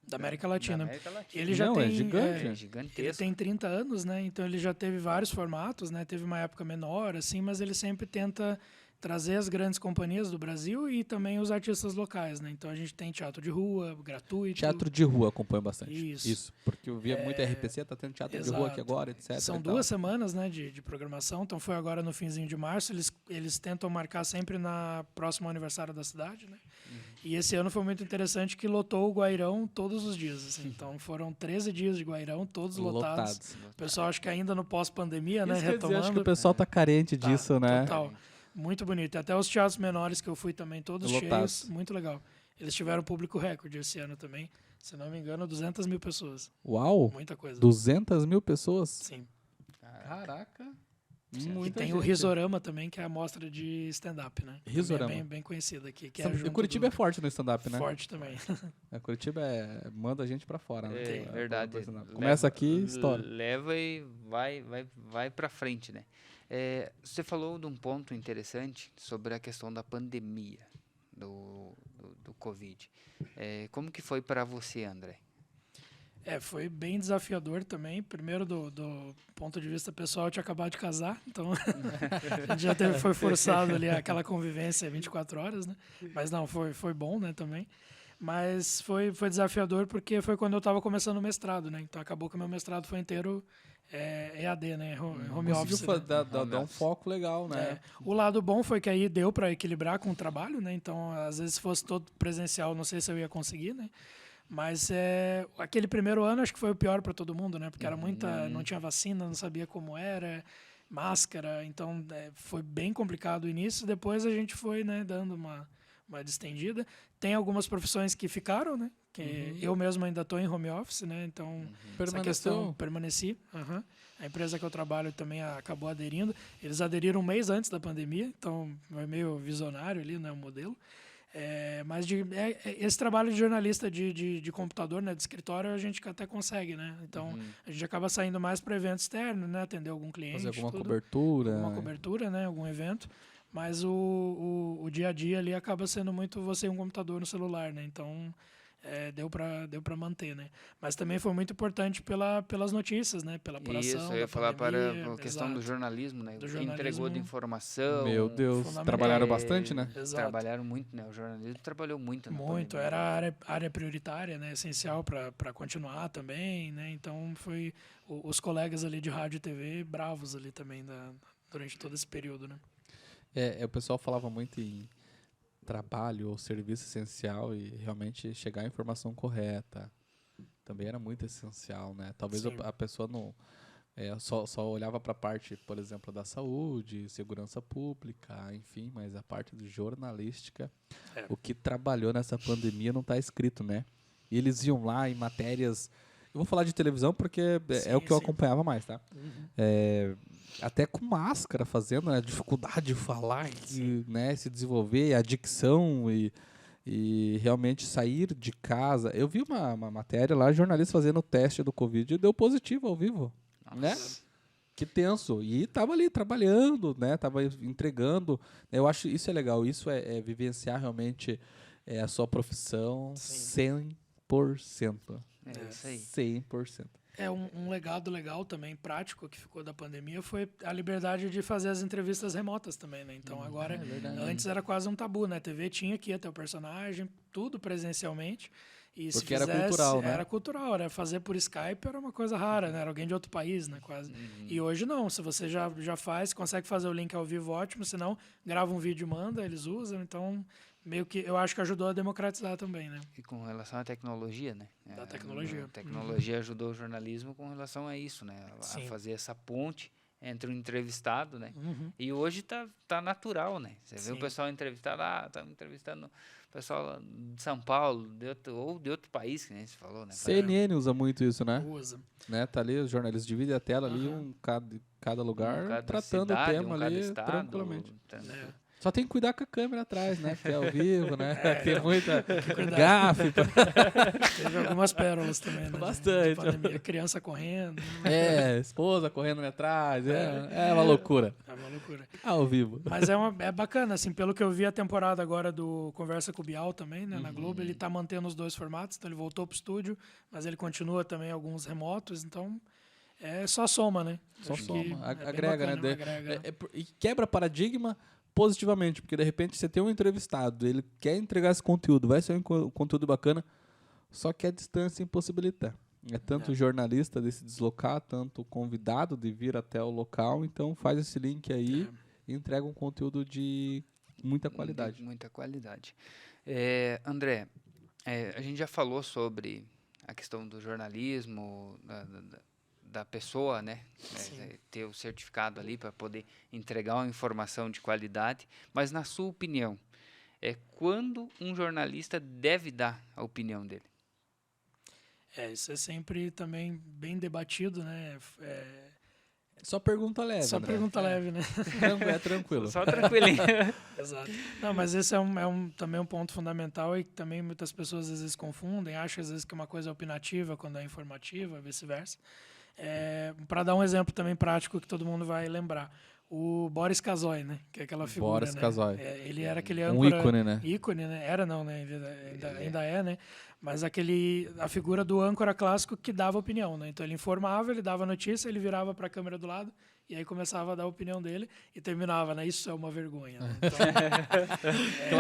Da América Latina. Ele já tem, é gigante. Gigantesco. Ele tem 30 anos, né? Então ele já teve vários formatos, né? Teve uma época menor, assim, mas ele sempre tenta trazer as grandes companhias do Brasil e também os artistas locais, né? Então a gente tem teatro de rua, gratuito. Teatro de rua acompanha bastante. Isso. Porque eu via muito RPC, tá tendo teatro de rua aqui agora, etc. São 2 semanas, né, de programação, então foi agora no finzinho de março. Eles tentam marcar sempre na próxima aniversário da cidade, né? E esse ano foi muito interessante que lotou o Guairão todos os dias. Assim. Então foram 13 dias de Guairão, todos lotados. O pessoal acho que ainda no pós-pandemia, né? Retomando. Acho que o pessoal tá carente disso, né? Total. Muito bonito. Até os teatros menores que eu fui também, todos cheios. Muito legal. Eles tiveram público recorde esse ano também. Se não me engano, 200 mil pessoas. Uau! Muita coisa. 200 mil pessoas? Sim. Caraca! E tem o Risorama também, que é a mostra de stand-up, né? Risorama. É bem conhecida aqui. Que e Curitiba é forte no stand-up, né? Forte também. Curitiba manda a gente pra fora, né? É verdade. Começa aqui, estoura. Leva e vai pra frente, né? Você falou de um ponto interessante sobre a questão da pandemia do Covid. Como que foi para você, André? Foi bem desafiador também. Primeiro, do ponto de vista pessoal, eu tinha acabado de casar, então a gente já foi forçado ali aquela convivência 24 horas, né? Mas não, foi bom, né, também. Mas foi desafiador porque foi quando eu estava começando o mestrado, né? Então acabou que o meu mestrado foi inteiro EAD, né? Home office. Dá um foco legal, né? O lado bom foi que aí deu para equilibrar com o trabalho, né? Então, às vezes, se fosse todo presencial, não sei se eu ia conseguir, né? Mas aquele primeiro ano acho que foi o pior para todo mundo, né? Porque era não tinha vacina, não sabia como era, máscara, então foi bem complicado o início. Depois a gente foi, né, dando uma distendida. Tem algumas profissões que ficaram, né? Que eu mesmo ainda estou em home office, né? Então essa questão permaneci. A empresa que eu trabalho também acabou aderindo. Eles aderiram um mês antes da pandemia, então é meio visionário ali, né, o modelo. Mas esse trabalho de jornalista de computador, né, de escritório, a gente até consegue, né? Então, a gente acaba saindo mais para evento externo, né? Atender algum cliente. Fazer alguma cobertura. Alguma cobertura, né? Algum evento. Mas o dia a dia ali acaba sendo muito você e um computador no celular, né? Então, deu para manter, né? Mas também foi muito importante pelas notícias, né? Pela apuração. Isso, eu ia falar para a questão do jornalismo, né? O que entregou de informação. Meu Deus, trabalharam bastante, né? Exato. Trabalharam muito, né? O jornalismo trabalhou muito. Muito, era área prioritária, né? Essencial para continuar também, né? Então foi os colegas ali de rádio e TV bravos ali também durante todo esse período, né? O pessoal falava muito em trabalho ou serviço essencial e realmente chegar à informação correta também era muito essencial, né? Talvez a pessoa não só olhava para a parte, por exemplo, da saúde, segurança pública, enfim, mas a parte do jornalística, o que trabalhou nessa pandemia não está escrito, né? E eles iam lá em matérias Eu vou falar de televisão porque é o que eu acompanhava mais, tá? Até com máscara fazendo, né? Dificuldade de falar, né? Se desenvolver, a dicção e realmente sair de casa. Eu vi uma matéria lá, jornalista fazendo o teste do Covid e deu positivo ao vivo, né? Que tenso. E tava ali trabalhando, né? Tava entregando. Eu acho isso é legal. Isso é vivenciar realmente a sua profissão 100%. É isso aí. 100%. Um legado legal também, prático, que ficou da pandemia foi a liberdade de fazer as entrevistas remotas também, né? Então agora, antes era quase um tabu, né? A TV tinha que ir até o personagem, tudo presencialmente. E porque se fizesse, era cultural, né? Era cultural, era fazer por Skype era uma coisa rara, né? Era alguém de outro país, né? Quase. E hoje não, se você já faz, consegue fazer o link ao vivo, ótimo, se não, grava um vídeo e manda, eles usam, então meio que eu acho que ajudou a democratizar também, né? E com relação à tecnologia, né? Da tecnologia. A tecnologia ajudou o jornalismo com relação a isso, né? A fazer essa ponte entre o entrevistado, né? E hoje tá natural, né? Você vê o pessoal entrevistado, tá entrevistando o pessoal de São Paulo, ou de outro país, que nem se falou, né? CNN usa muito isso, né? Usa. Né? Tá ali, os jornalistas dividem a tela ali, cada lugar, tratando o tema ali estado, tranquilamente. Só tem que cuidar com a câmera atrás, né? Porque é ao vivo, né? Tem muita gafe. Teve algumas pérolas também, né? Bastante. Pandemia, criança correndo. Esposa correndo ali atrás. É uma loucura. É uma loucura. Ao vivo. Mas é bacana, assim, pelo que eu vi a temporada agora do Conversa com o Bial também, né? Na Globo, ele tá mantendo os dois formatos, então ele voltou pro estúdio, mas ele continua também alguns remotos, então só soma, né? Só soma. Agrega, bacana, né? Agrega. E quebra paradigma positivamente, porque de repente você tem um entrevistado, ele quer entregar esse conteúdo, vai ser um conteúdo bacana, só que a distância impossibilita. É tanto o jornalista de se deslocar, tanto o convidado de vir até o local, então faz esse link aí e entrega um conteúdo de muita qualidade. Muita qualidade. André, a gente já falou sobre a questão do jornalismo, da pessoa, né? Ter o certificado ali para poder entregar uma informação de qualidade. Mas, na sua opinião, quando um jornalista deve dar a opinião dele? Isso é sempre também bem debatido, né? Só pergunta leve, Só André. pergunta leve, né? É tranquilo. Só tranquilinho. Exato. Não, mas esse também um ponto fundamental e que também muitas pessoas às vezes confundem, acham às vezes que uma coisa é opinativa quando é informativa, vice-versa. Para dar um exemplo também prático que todo mundo vai lembrar. O Boris Kazoy, né? Que é aquela figura, Boris né? Kazoy. Ele era aquele âncora... ícone, né? Ícone, né? Era não, né? Ainda é, né? Mas a figura do âncora clássico que dava opinião, né? Então ele informava, ele dava notícia, ele virava para a câmera do lado e aí começava a dar a opinião dele e terminava, né? Isso é uma vergonha, né? Então,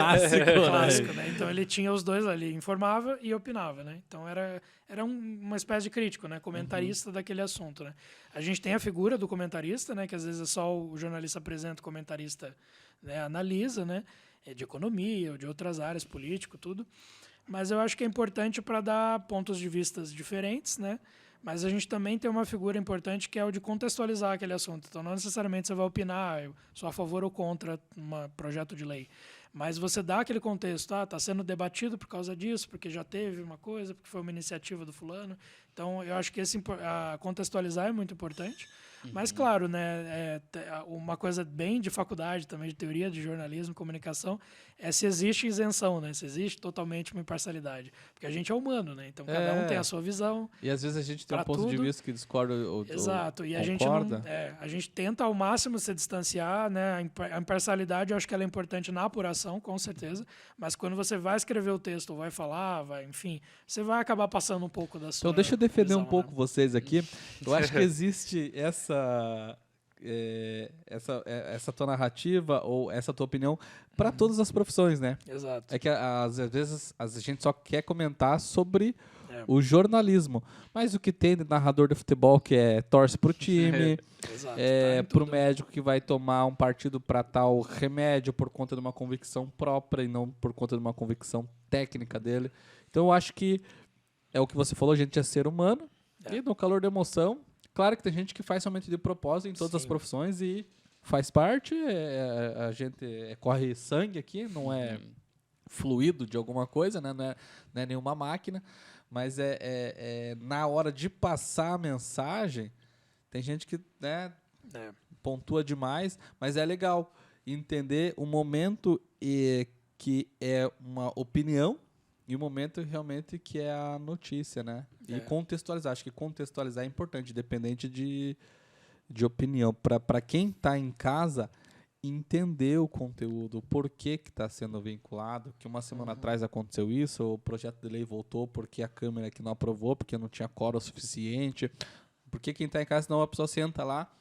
clássico, né? Então ele tinha os dois ali, informava e opinava, né? Então era uma espécie de crítico, né? Comentarista daquele assunto, né? A gente tem a figura do comentarista, né? Que às vezes é só o jornalista apresenta, o comentarista, né? Analisa, né? De economia ou de outras áreas, político, tudo. Mas eu acho que é importante para dar pontos de vista diferentes, né? Mas a gente também tem uma figura importante que é o de contextualizar aquele assunto. Então, não necessariamente você vai opinar, eu sou a favor ou contra um projeto de lei. Mas você dá aquele contexto, está sendo debatido por causa disso, porque já teve uma coisa, porque foi uma iniciativa do fulano. Então, eu acho que contextualizar é muito importante. Mas, claro, né, uma coisa bem de faculdade também, de teoria de jornalismo, comunicação, se existe isenção, né? Se existe totalmente uma imparcialidade. Porque a gente é humano, né? Então, cada um tem a sua visão. E, às vezes, a gente tem um ponto de vista que discorda ou Exato. E concorda. a gente tenta, ao máximo, se distanciar, né? A imparcialidade, eu acho que ela é importante na apuração, com certeza. Mas, quando você vai escrever o texto, ou vai falar, enfim, você vai acabar passando um pouco da sua Então, deixa eu defender visão, um pouco vocês aqui. Eu acho que existe essa tua narrativa ou essa tua opinião para todas as profissões, né? Exato. É que às vezes a gente só quer comentar sobre o jornalismo, mas o que tem de narrador de futebol que torce pro time, pro médico que vai tomar um partido para tal remédio por conta de uma convicção própria e não por conta de uma convicção técnica dele. Então eu acho que é o que você falou, a gente é ser humano e no calor da emoção. Claro que tem gente que faz somente de propósito em todas as profissões e faz parte, a gente corre sangue aqui, não é fluido de alguma coisa, né? Não é nenhuma máquina, Mas na hora de passar a mensagem, tem gente que, né, pontua demais, mas é legal entender o momento que é uma opinião e o momento realmente que é a notícia, né? E contextualizar. Acho que contextualizar é importante, independente de opinião. Para quem está em casa, entender o conteúdo, o porquê que está sendo vinculado, que uma semana atrás aconteceu isso, o projeto de lei voltou porque a Câmara aqui não aprovou, porque não tinha quórum suficiente. Porque quem está em casa, senão a pessoa senta lá,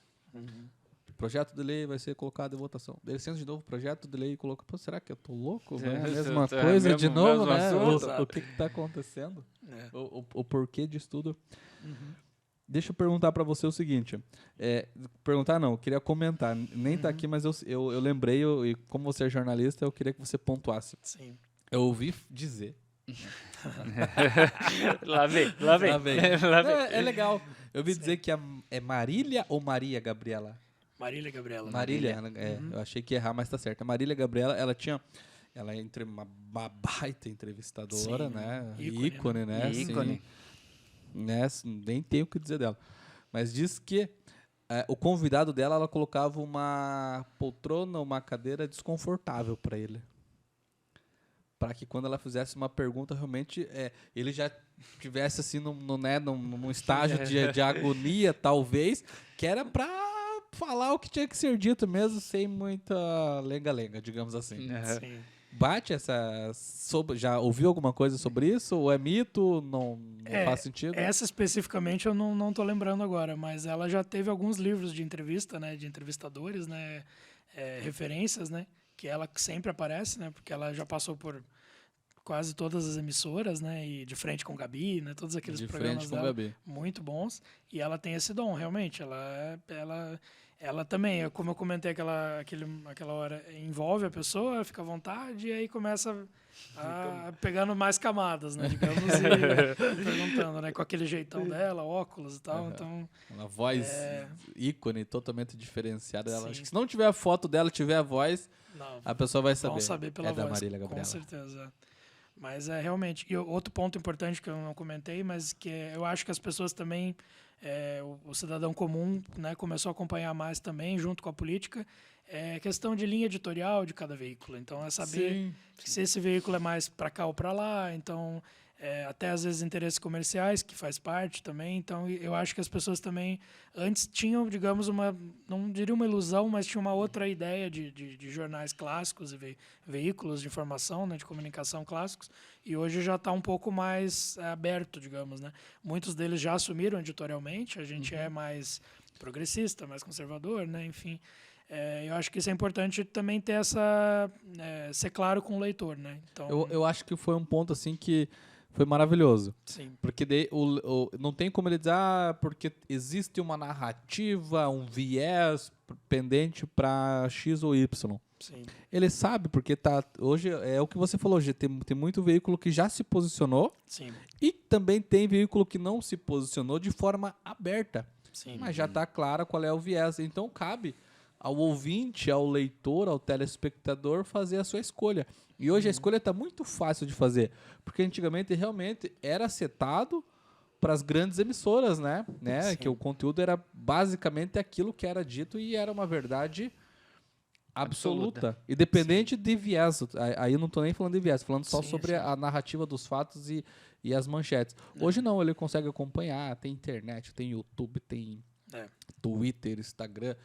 projeto de lei vai ser colocado em votação. Ele senta de novo, projeto de lei e coloca, pô, será que eu tô louco? É a mesma coisa de novo, né? O que está acontecendo? O porquê disso tudo. Deixa eu perguntar para você o seguinte. Perguntar não, eu queria comentar. Nem tá aqui, mas eu lembrei, e como você é jornalista, eu queria que você pontuasse. Sim. Eu ouvi dizer. Lá vem. É legal. Eu ouvi dizer que é Marília ou Maria Gabriela? Marília Gabriela. Marília. Eu achei que ia errar, mas tá certo. A Marília Gabriela, ela é uma baita entrevistadora, né? Ícone, né? Ícone. Né? Nem tenho o que dizer dela. Mas diz que o convidado dela, ela colocava uma poltrona, uma cadeira desconfortável para ele. Para que quando ela fizesse uma pergunta, realmente ele já tivesse assim num estágio de agonia, talvez, que era para falar o que tinha que ser dito mesmo, sem muita lenga-lenga, digamos assim. Sim. Bate já ouviu alguma coisa sobre isso? Ou é mito? Não faz sentido? Essa especificamente eu não tô lembrando agora, mas ela já teve alguns livros de entrevista, né, de entrevistadores, né, referências, né, que ela sempre aparece, né, porque ela já passou por quase todas as emissoras, né, e De Frente com Gabi, né, todos aqueles programas dela muito bons, e ela tem esse dom, realmente, ela também, como eu comentei aquela hora, envolve a pessoa, fica à vontade e aí começa a pegando mais camadas, né, digamos, e perguntando, né, com aquele jeitão dela, óculos e tal, então... Uma voz ícone, totalmente diferenciada dela. Acho que se não tiver a foto dela, tiver a voz, a pessoa vai saber. Vão saber pela voz, da Marília Gabriela. Com certeza. Mas realmente, e outro ponto importante que eu não comentei, mas que eu acho que as pessoas também... o cidadão comum, né, começou a acompanhar mais também, junto com a política, questão de linha editorial de cada veículo. Então, saber se esse veículo é mais para cá ou para lá. Então, até às vezes interesses comerciais, que faz parte também. Então, eu acho que as pessoas também, antes tinham, digamos, não diria uma ilusão, mas tinha uma outra ideia de jornais clássicos e veículos de informação, né, de comunicação clássicos, e hoje já está um pouco mais aberto, digamos, né? Muitos deles já assumiram editorialmente, a gente é mais progressista, mais conservador, né? Enfim, eu acho que isso é importante também ter ser claro com o leitor, né? Então, eu acho que foi um ponto assim que foi maravilhoso. Sim. Porque não tem como ele dizer, porque existe uma narrativa, um viés pendente para X ou Y. Sim. Ele sabe, porque hoje é o que você falou, hoje tem muito veículo que já se posicionou. Sim. E também tem veículo que não se posicionou de forma aberta. Sim. Mas já está claro qual é o viés. Então cabe ao ouvinte, ao leitor, ao telespectador fazer a sua escolha. E hoje a escolha está muito fácil de fazer, porque antigamente realmente era setado para as grandes emissoras, né? Que o conteúdo era basicamente aquilo que era dito e era uma verdade absoluta. Independente de viés. Aí eu não estou nem falando de viés, falando só sobre a narrativa dos fatos e as manchetes. Hoje não, ele consegue acompanhar, tem internet, tem YouTube, tem Twitter, Instagram.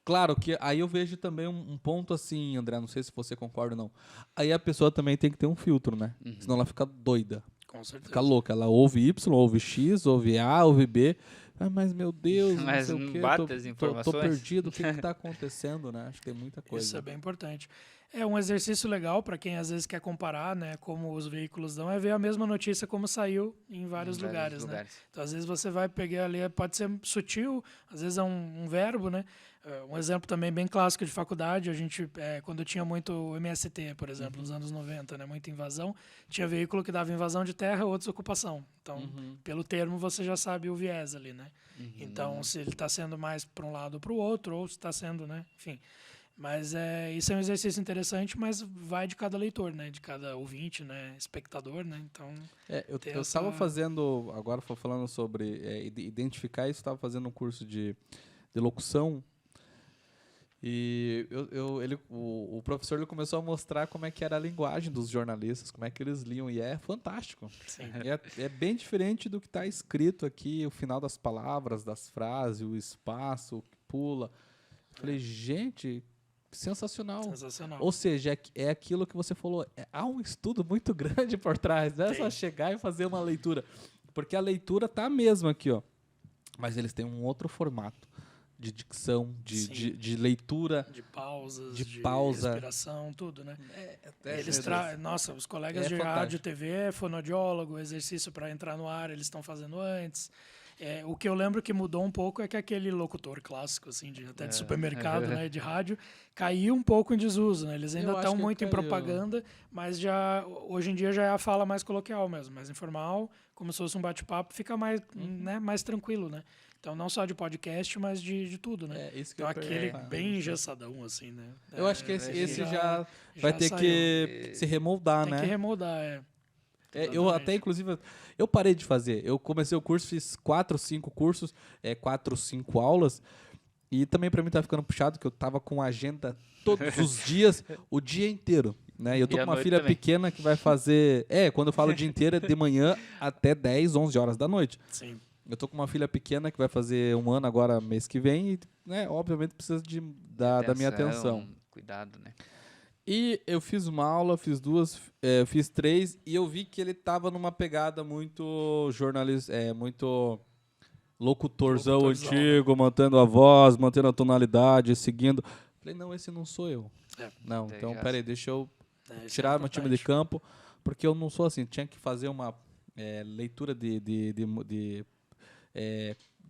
Claro que aí eu vejo também um ponto assim, André, não sei se você concorda ou não. Aí a pessoa também tem que ter um filtro, né? Senão ela fica doida. Com certeza. Fica louca. Ela ouve Y, ouve X, ouve A, ouve B. Mas, meu Deus, mas não sei o quê. Bate as informações. Tô perdido. O que está acontecendo, né? Acho que tem muita coisa. Isso é bem importante. É um exercício legal para quem às vezes quer comparar, né, como os veículos dão, é ver a mesma notícia como saiu em vários lugares, né? Então, às vezes você vai pegar ali, pode ser sutil, às vezes é um verbo, né? Um exemplo também bem clássico de faculdade, a gente, quando tinha muito MST, por exemplo, nos anos 90, né, muita invasão, tinha veículo que dava invasão de terra, outros ocupação. Então, pelo termo, você já sabe o viés ali, né? Então, se ele está sendo mais para um lado ou para o outro, ou se está sendo, né? Enfim. Mas isso é um exercício interessante, mas vai de cada leitor, né? De cada ouvinte, né? Espectador, né? Então, eu estava fazendo, agora falando sobre identificar isso, estava fazendo um curso de locução e o professor ele começou a mostrar como é que era a linguagem dos jornalistas, como é que eles liam, e é fantástico. Sim. É bem diferente do que está escrito aqui, o final das palavras, das frases, o espaço, o que pula. Eu falei, gente... Sensacional. Ou seja, é aquilo que você falou. Há um estudo muito grande por trás. Não é só chegar e fazer uma leitura. Porque a leitura tá a mesma aqui, ó. Mas eles têm um outro formato de dicção, de leitura. De pausas, de pausa. respiração, tudo, né? Nossa, os colegas de rádio e TV é fonoaudiólogo, exercício para entrar no ar, eles estão fazendo antes. O que eu lembro que mudou um pouco é que aquele locutor clássico, assim, até de supermercado, né, de rádio, caiu um pouco em desuso, né? Eles ainda estão muito em propaganda, mas hoje em dia já é a fala mais coloquial mesmo, mais informal, como se fosse um bate-papo, fica mais, né, mais tranquilo, né? Então, não só de podcast, mas de tudo, né? Isso que então, aquele bem engessadão, assim, né? Eu acho que esse já vai ter que se remoldar, né? Tem que remoldar, eu até, inclusive, eu parei de fazer. Eu comecei o curso, fiz 4, 5 cursos, 4, 5 aulas. E também para mim tá ficando puxado, que eu tava com agenda todos os dias, o dia inteiro. Né? Eu tô com uma filha pequena que vai fazer... quando eu falo o dia inteiro, é de manhã até 10, 11 horas da noite. Sim. Eu tô com uma filha pequena que vai fazer 1 ano agora, mês que vem. E, né, obviamente, precisa da minha atenção. Cuidado, né? E eu fiz uma aula, fiz 2, fiz 3, e eu vi que ele estava numa pegada muito jornalista, muito locutorzão antigo, né? Mantendo a voz, mantendo a tonalidade, seguindo. Falei, não, esse não sou eu. Não, então peraí, deixa eu tirar meu time de campo, porque eu não sou assim. Tinha que fazer uma leitura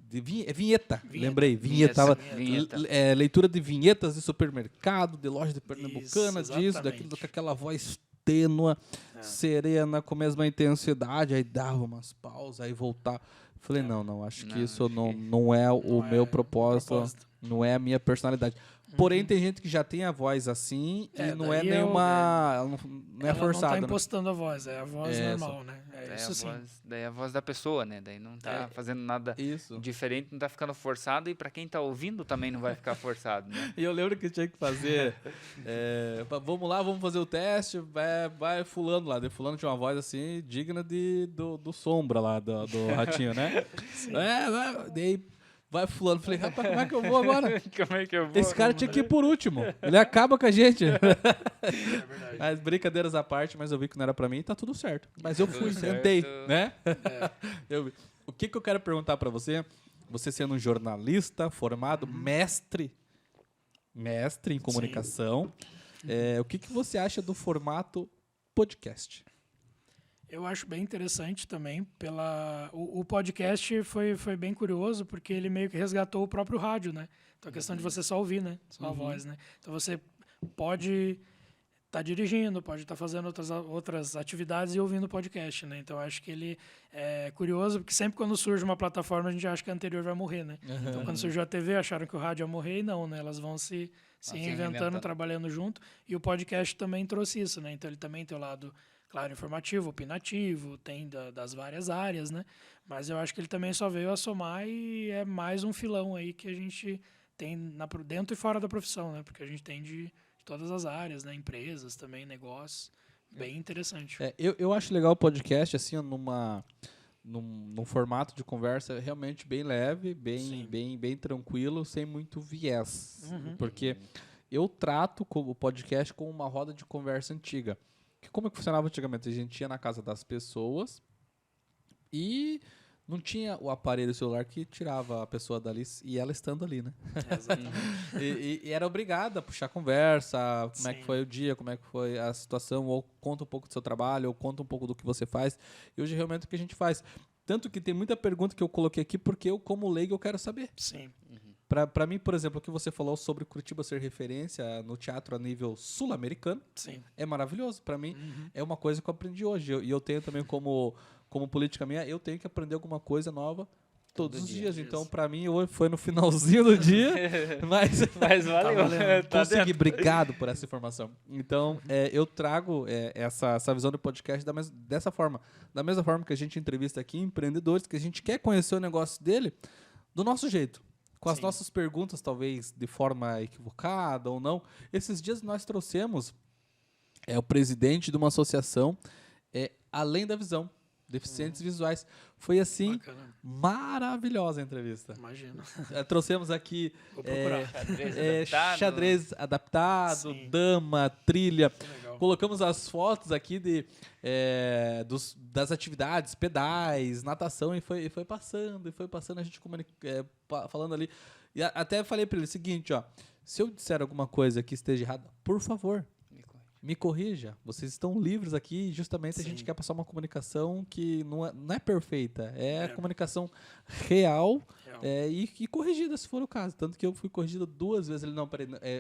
vinheta. Lembrei, vinheta. Leitura de vinhetas de supermercado, de loja de Pernambucana, disso, daquilo, com aquela voz tênua, serena, com a mesma intensidade, aí dava umas pausas, aí voltava. Falei, não, acho que isso não é o meu propósito, não é a minha personalidade. Porém, tem gente que já tem a voz assim e não é nenhuma... não é forçada. Não tá impostando a voz, é a voz normal, né? Isso sim. Daí é a voz da pessoa, né? Daí não tá fazendo nada diferente, não tá ficando forçado, e para quem tá ouvindo também não vai ficar forçado, né? E eu lembro que tinha que fazer... vamos lá, vamos fazer o teste, vai fulano lá. Fulano tinha uma voz assim, digna do Sombra lá, do Ratinho, né? Daí... Vai fulano. Falei, rapaz, como é que eu vou agora? Como é que eu vou? Esse cara tinha que ir por último. Ele acaba com a gente. É verdade. Mas brincadeiras à parte, mas eu vi que não era pra mim e tá tudo certo. Mas eu fui, tentei, né? O que eu quero perguntar pra você, você sendo um jornalista formado, mestre em comunicação, o que você acha do formato podcast? Eu acho bem interessante também. O podcast foi bem curioso, porque ele meio que resgatou o próprio rádio, né? Então a questão de você só ouvir, né? Só a voz, né? Então você pode estar dirigindo, pode estar fazendo outras atividades e ouvindo podcast, né? Então acho que ele é curioso, porque sempre quando surge uma plataforma a gente acha que a anterior vai morrer, né? Então quando surgiu a TV acharam que o rádio ia morrer, e não, né? Elas vão se reinventando, trabalhando junto. E o podcast também trouxe isso, né? Então ele também tem o lado... Claro, informativo, opinativo, tem das várias áreas, né? Mas eu acho que ele também só veio a somar e é mais um filão aí que a gente tem dentro e fora da profissão, né? Porque a gente tem de todas as áreas, né? Empresas também, negócios. Bem interessante. Eu acho legal o podcast, assim, num formato de conversa realmente bem leve, bem tranquilo, sem muito viés. Porque eu trato o podcast como uma roda de conversa antiga. Como é que funcionava antigamente? A gente ia na casa das pessoas e não tinha o aparelho celular que tirava a pessoa dali e ela estando ali, né? Exatamente. e era obrigada a puxar conversa, como é que foi o dia, como é que foi a situação, ou conta um pouco do seu trabalho, ou conta um pouco do que você faz. E hoje realmente o que a gente faz. Tanto que tem muita pergunta que eu coloquei aqui porque eu, como leigo, eu quero saber. Sim. Para mim, por exemplo, o que você falou sobre Curitiba ser referência no teatro a nível sul-americano é maravilhoso. Para mim, é uma coisa que eu aprendi hoje. E eu tenho também como política minha, eu tenho que aprender alguma coisa nova Todos os dias. Então, para mim, hoje foi no finalzinho do dia, mas valeu. Consegui. Obrigado por essa informação. Então, eu trago essa visão do podcast dessa forma. Da mesma forma que a gente entrevista aqui empreendedores, que a gente quer conhecer o negócio dele do nosso jeito. Com as nossas perguntas, talvez de forma equivocada ou não. Esses dias nós trouxemos o presidente de uma associação Além da Visão. Deficientes visuais. Foi assim, maravilhosa a entrevista. Imagina. Trouxemos aqui xadrez adaptado, dama, trilha. Colocamos as fotos aqui das atividades, pedais, natação, e foi passando, a gente falando ali. E até falei para ele o seguinte, ó, se eu disser alguma coisa que esteja errada, por favor, me corrija. Vocês estão livres aqui, justamente a gente quer passar uma comunicação que não é perfeita, é comunicação real. E corrigida, se for o caso. Tanto que eu fui corrigido 2 vezes. Ele não,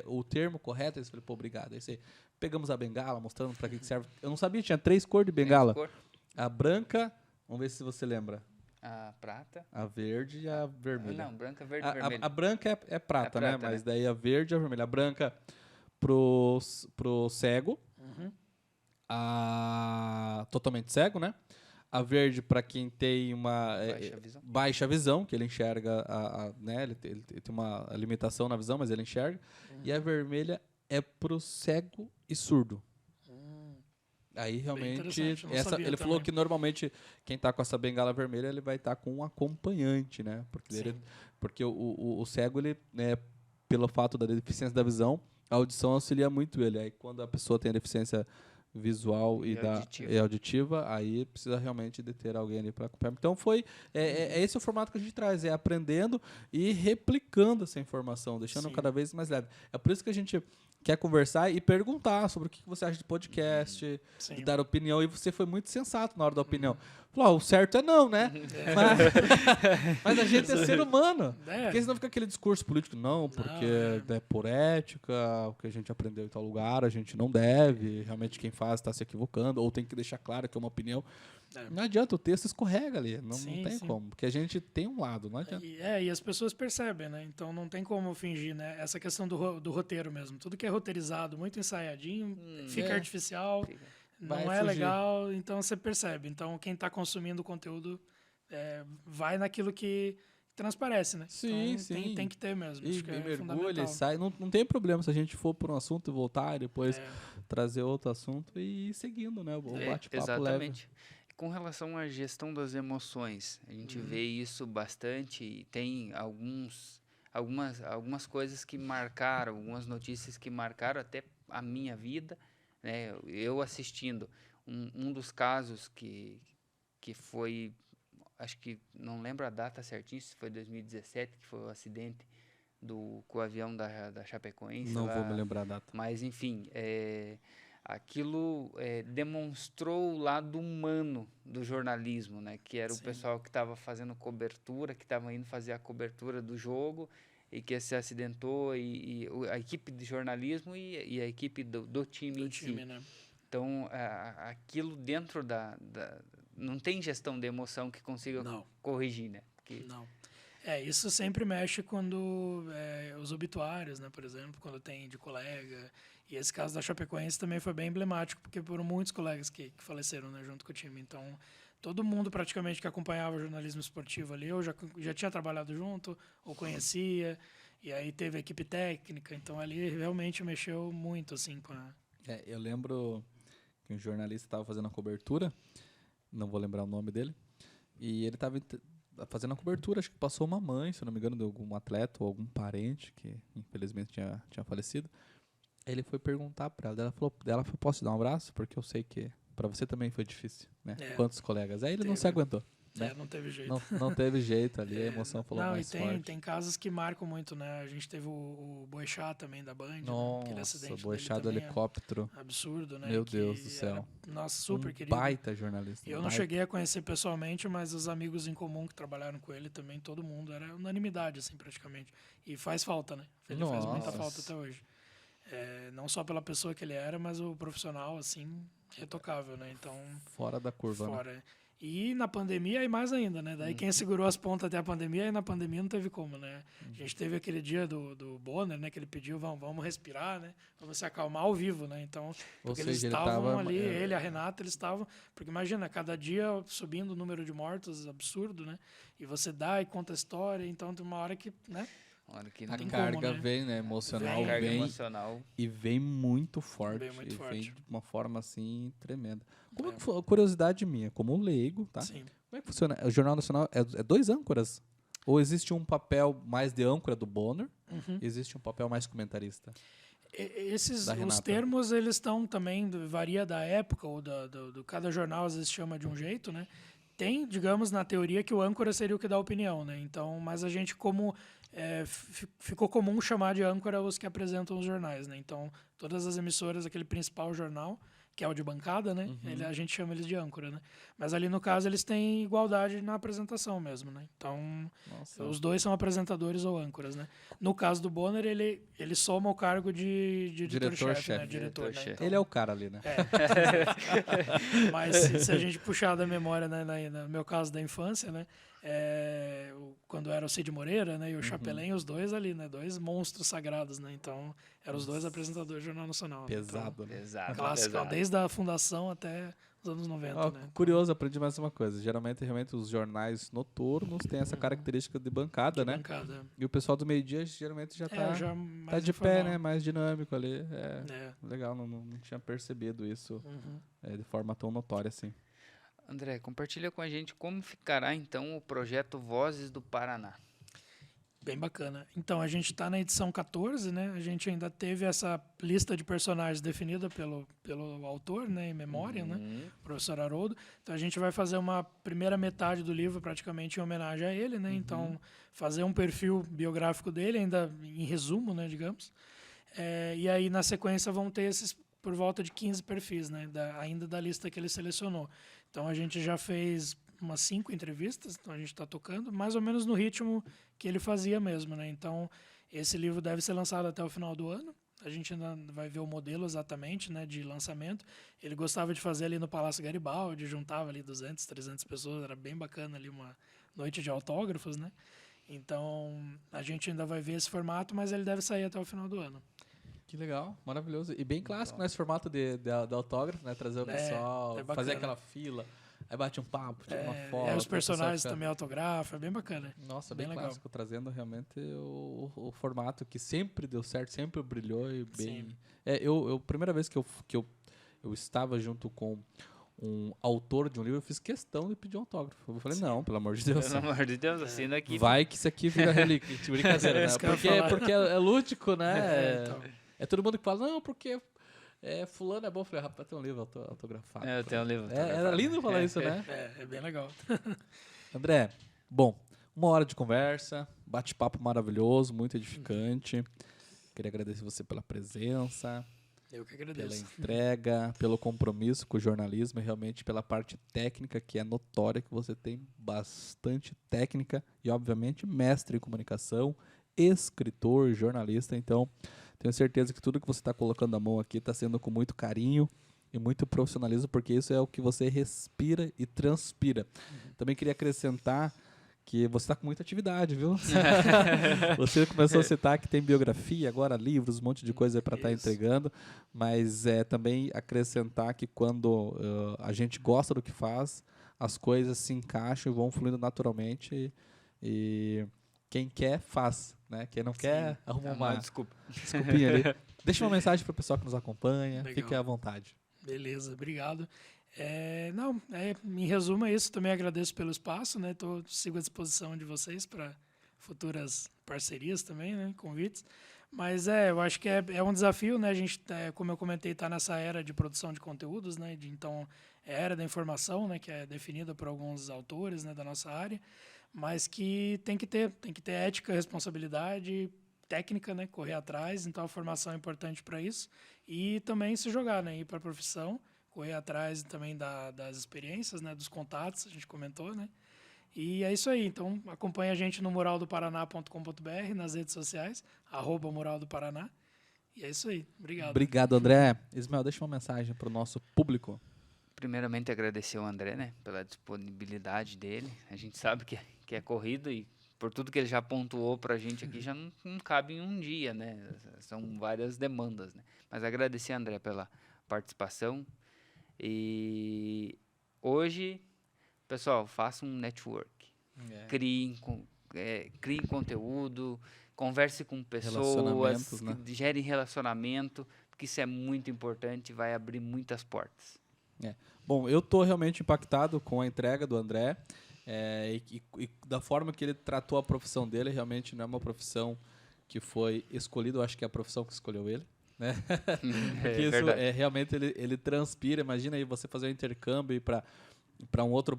o termo correto, eu falei, pô, obrigado. Aí você pegamos a bengala, mostrando para que serve. Eu não sabia, tinha 3 cores de bengala. A branca, vamos ver se você lembra. A prata. A verde e a vermelha. Não, branca, verde e vermelha. A branca é prata, né? Mas daí a verde e a vermelha. A branca pro cego. Totalmente cego, né? A verde para quem tem uma baixa visão, que ele enxerga, né? Ele tem uma limitação na visão, mas ele enxerga. E a vermelha é pro cego e surdo. Aí realmente ele falou que normalmente quem está com essa bengala vermelha ele vai estar com um acompanhante, né? Porque o cego, ele, né, pelo fato da deficiência da visão, a audição auxilia muito ele. Aí quando a pessoa tem a deficiência visual e auditiva, aí precisa realmente de ter alguém ali para acompanhar. Então esse o formato que a gente traz, aprendendo e replicando essa informação, deixando cada vez mais leve. É por isso que a gente quer conversar e perguntar sobre o que você acha de podcast, de dar opinião, e você foi muito sensato na hora da opinião. Falou, o certo é não, né? Mas a gente é ser humano. Porque senão fica aquele discurso político, não, porque é por ética, o que a gente aprendeu em tal lugar, a gente não deve, realmente quem faz está se equivocando, ou tem que deixar claro que é uma opinião. Não adianta, o texto escorrega ali, não tem como, porque a gente tem um lado, não adianta. E as pessoas percebem, né? Então não tem como fingir, né? Essa questão do roteiro mesmo. Tudo que é roteirizado, muito ensaiadinho, fica artificial, não é legal, então você percebe. Então quem está consumindo o conteúdo vai naquilo que transparece, né? Sim, então, tem que ter mesmo. E mergulha e sai. Não tem problema se a gente for por um assunto e voltar e depois trazer outro assunto e ir seguindo, né? O bate-papo leve. Com relação à gestão das emoções, a gente vê isso bastante e tem algumas coisas que marcaram, algumas notícias que marcaram até a minha vida, né? Eu assistindo um dos casos que foi, acho que não lembro a data certinho, se foi 2017, que foi o acidente com o avião da Chapecoense. Não vou me lembrar a data. Mas, enfim, aquilo demonstrou o lado humano do jornalismo, né? Que era o pessoal que estava fazendo cobertura, que estava indo fazer a cobertura do jogo e que se acidentou, e a equipe de jornalismo e a equipe do time em si. Né? Então, aquilo dentro não tem gestão de emoção que consiga corrigir, né? Não. Isso sempre mexe quando os obituários, né, por exemplo, quando tem de colega. E esse caso da Chapecoense também foi bem emblemático, porque foram muitos colegas que faleceram, né, junto com o time. Então, todo mundo praticamente que acompanhava o jornalismo esportivo ali, ou já tinha trabalhado junto, ou conhecia, e aí teve a equipe técnica. Então, ali realmente mexeu muito, assim, com a... Eu lembro que um jornalista estava fazendo a cobertura, não vou lembrar o nome dele, e ele estava fazendo a cobertura, acho que passou uma mãe, se não me engano, de algum atleta ou algum parente que infelizmente tinha falecido. Ele foi perguntar para ela, ela falou, posso te dar um abraço? Porque eu sei que para você também foi difícil, né? Quantos colegas? Aí ele não se aguentou. Né? Não teve jeito. Não teve jeito ali, a emoção falou mais forte. Tem casos que marcam muito, né? A gente teve o Boechat também da Band. Nossa, aquele acidente o Boechat do helicóptero. Absurdo, né? Meu Deus do céu. Nossa, super querido. Baita jornalista. Eu não cheguei a conhecer pessoalmente, mas os amigos em comum que trabalharam com ele também, todo mundo, era unanimidade, assim, praticamente. E faz falta, né? Ele faz muita falta até hoje. Não só pela pessoa que ele era, mas o profissional, assim, retocável, né? Então... Fora da curva, né? E na pandemia, aí mais ainda, né? Daí quem segurou as pontas até a pandemia, aí na pandemia não teve como, né? A gente teve aquele dia do Bonner, né? Que ele pediu, vamos respirar, né? Vamos se acalmar ao vivo, né? Então, porque eles estavam ali, ele, a Renata, eles estavam... Porque imagina, cada dia subindo o número de mortos, absurdo, né? E você dá e conta a história, então tem uma hora que, né? A carga vem, né? Emocional vem emocional. E vem muito forte. Vem de uma forma, assim, tremenda. Como que foi, curiosidade minha, como leigo, tá? Sim. Como é que funciona? O Jornal Nacional é 2 âncoras? Ou existe um papel mais de âncora do Bonner? Existe um papel mais comentarista? Os termos, eles estão também, varia da época, ou do cada jornal às vezes chama de um jeito, né? Tem, digamos, na teoria que o âncora seria o que dá a opinião, né? Então, mas a gente, ficou comum chamar de âncora os que apresentam os jornais, né? Então, todas as emissoras, aquele principal jornal, que é o de bancada, né? A gente chama eles de âncora, né? Mas ali, no caso, eles têm igualdade na apresentação mesmo, né? Então, os dois são apresentadores ou âncoras, né? No caso do Bonner, ele soma o cargo de diretor-chefe, né? Diretor, né? Então, ele é o cara ali, né? Mas se a gente puxar da memória, né, no meu caso da infância, né? Quando era o Cid Moreira, né, e o Chapelin, os dois ali, né, 2 monstros sagrados, né, então eram os 2 apresentadores do Jornal Nacional. Pesado, então, né? Clássico, desde a fundação até os anos 90, né? Curioso, aprendi mais uma coisa. Geralmente, realmente, os jornais noturnos têm essa característica de bancada, né? Bancada. E o pessoal do meio-dia geralmente já tá de informal. pé, né? Mais dinâmico ali. Legal, não tinha percebido isso de forma tão notória assim. André, compartilha com a gente como ficará, então, o projeto Vozes do Paraná. Bem bacana. Então, a gente está na edição 14, né? A gente ainda teve essa lista de personagens definida pelo autor, né? Em memória, né? O professor Haroldo. Então, a gente vai fazer uma primeira metade do livro praticamente em homenagem a ele, né? Então, fazer um perfil biográfico dele, ainda em resumo, né? Digamos. E aí, na sequência, vão ter esses por volta de 15 perfis, né? Ainda da lista que ele selecionou. Então, a gente já fez umas 5 entrevistas, então a gente está tocando, mais ou menos no ritmo que ele fazia mesmo, né? Então, esse livro deve ser lançado até o final do ano. A gente ainda vai ver o modelo exatamente, né, de lançamento. Ele gostava de fazer ali no Palácio Garibaldi, juntava ali 200, 300 pessoas, era bem bacana ali, uma noite de autógrafos, né? Então, a gente ainda vai ver esse formato, mas ele deve sair até o final do ano. Que legal, maravilhoso. E bem clássico nesse formato de autógrafo, né? Trazer o pessoal, fazer aquela fila, aí bate um papo, tira uma foto. Os personagens também autografam, é bem bacana. Nossa, bem clássico, trazendo realmente o formato que sempre deu certo, sempre brilhou e bem... Primeira vez que eu estava junto com um autor de um livro, eu fiz questão de pedir um autógrafo. Eu falei, não, pelo amor de Deus. Pelo amor de Deus, assina aqui. Vai que isso aqui vira relíquia, de brincadeira, né? Porque é lúdico, né? É todo mundo que fala, não, porque fulano é bom. Eu falei, rapaz, tem um livro autografado. Eu tenho um livro autografado. Era lindo falar isso, né? É bem legal. André, bom, 1 hora de conversa, bate-papo maravilhoso, muito edificante. Queria agradecer você pela presença. Eu que agradeço. Pela entrega, pelo compromisso com o jornalismo e realmente pela parte técnica, que é notória que você tem bastante técnica e, obviamente, mestre em comunicação, escritor, jornalista. Então, tenho certeza que tudo que você está colocando a mão aqui está sendo com muito carinho e muito profissionalismo, porque isso é o que você respira e transpira. Também queria acrescentar que você está com muita atividade, viu? Você começou a citar que tem biografia, agora livros, um monte de coisa para estar entregando, mas também acrescentar que quando a gente gosta do que faz, as coisas se encaixam e vão fluindo naturalmente e quem quer, faz, né? Quem não quer, arruma uma desculpinha ali. Deixa uma mensagem para o pessoal que nos acompanha, fique à vontade. Beleza, obrigado. Em resumo é isso, também agradeço pelo espaço, né? Sigo à disposição de vocês para futuras parcerias também, né? Convites. Mas eu acho que é um desafio, né? A gente, como eu comentei, está nessa era de produção de conteúdos, né? Então, é a era da informação, né? Que é definida por alguns autores, né? Da nossa área, mas que tem que ter ética, responsabilidade, técnica, né? Correr atrás, então a formação é importante para isso. E também se jogar, né? Ir para a profissão, correr atrás também das experiências, né, dos contatos, a gente comentou, né? E é isso aí. Então, acompanha a gente no muraldoparaná.com.br, nas redes sociais, @muraldoparaná. E é isso aí. Obrigado. Obrigado, André. Ismael, deixa uma mensagem para o nosso público. primeiramente agradecer ao André, né, pela disponibilidade dele. A gente sabe que é corrido e por tudo que ele já pontuou para a gente aqui, já não cabe em um dia, né? São várias demandas, né? Mas agradecer, André, pela participação. E hoje, pessoal, faça um network. Criem conteúdo, converse com pessoas, né? gerem relacionamento, porque isso é muito importante e vai abrir muitas portas. Bom, eu estou realmente impactado com a entrega do André. E da forma que ele tratou a profissão dele, realmente não é uma profissão que foi escolhida, eu acho que é a profissão que escolheu ele, né? Porque isso realmente ele transpira. Imagina aí você fazer um intercâmbio para um outro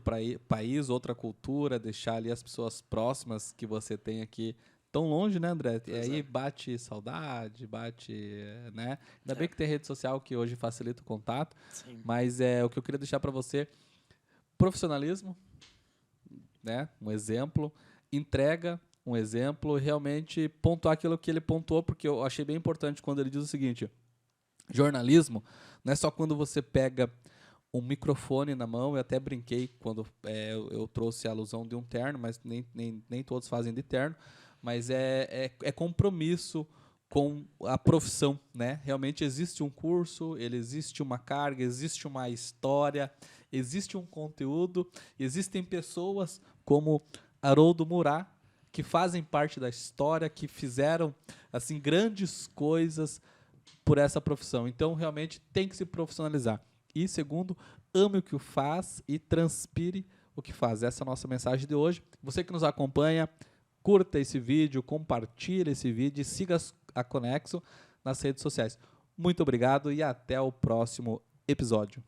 país, outra cultura, deixar ali as pessoas próximas que você tem aqui tão longe, né, André? E aí bate saudade, né? Ainda bem que tem rede social que hoje facilita o contato. Sim. Mas o que eu queria deixar para você, profissionalismo, né? Um exemplo, entrega, um exemplo, realmente pontuar aquilo que ele pontuou, porque eu achei bem importante quando ele diz o seguinte: jornalismo não é só quando você pega um microfone na mão. Eu até brinquei quando eu trouxe a alusão de um terno, mas nem todos fazem de terno, mas é compromisso com a profissão, né? Realmente existe um curso, existe uma carga, existe uma história, existe um conteúdo, existem pessoas como Haroldo Murat, que fazem parte da história, que fizeram assim grandes coisas por essa profissão. Então, realmente, tem que se profissionalizar. E, segundo, ame o que faz e transpire o que faz. Essa é a nossa mensagem de hoje. Você que nos acompanha, curta esse vídeo, compartilhe esse vídeo e siga a Conexo nas redes sociais. Muito obrigado e até o próximo episódio.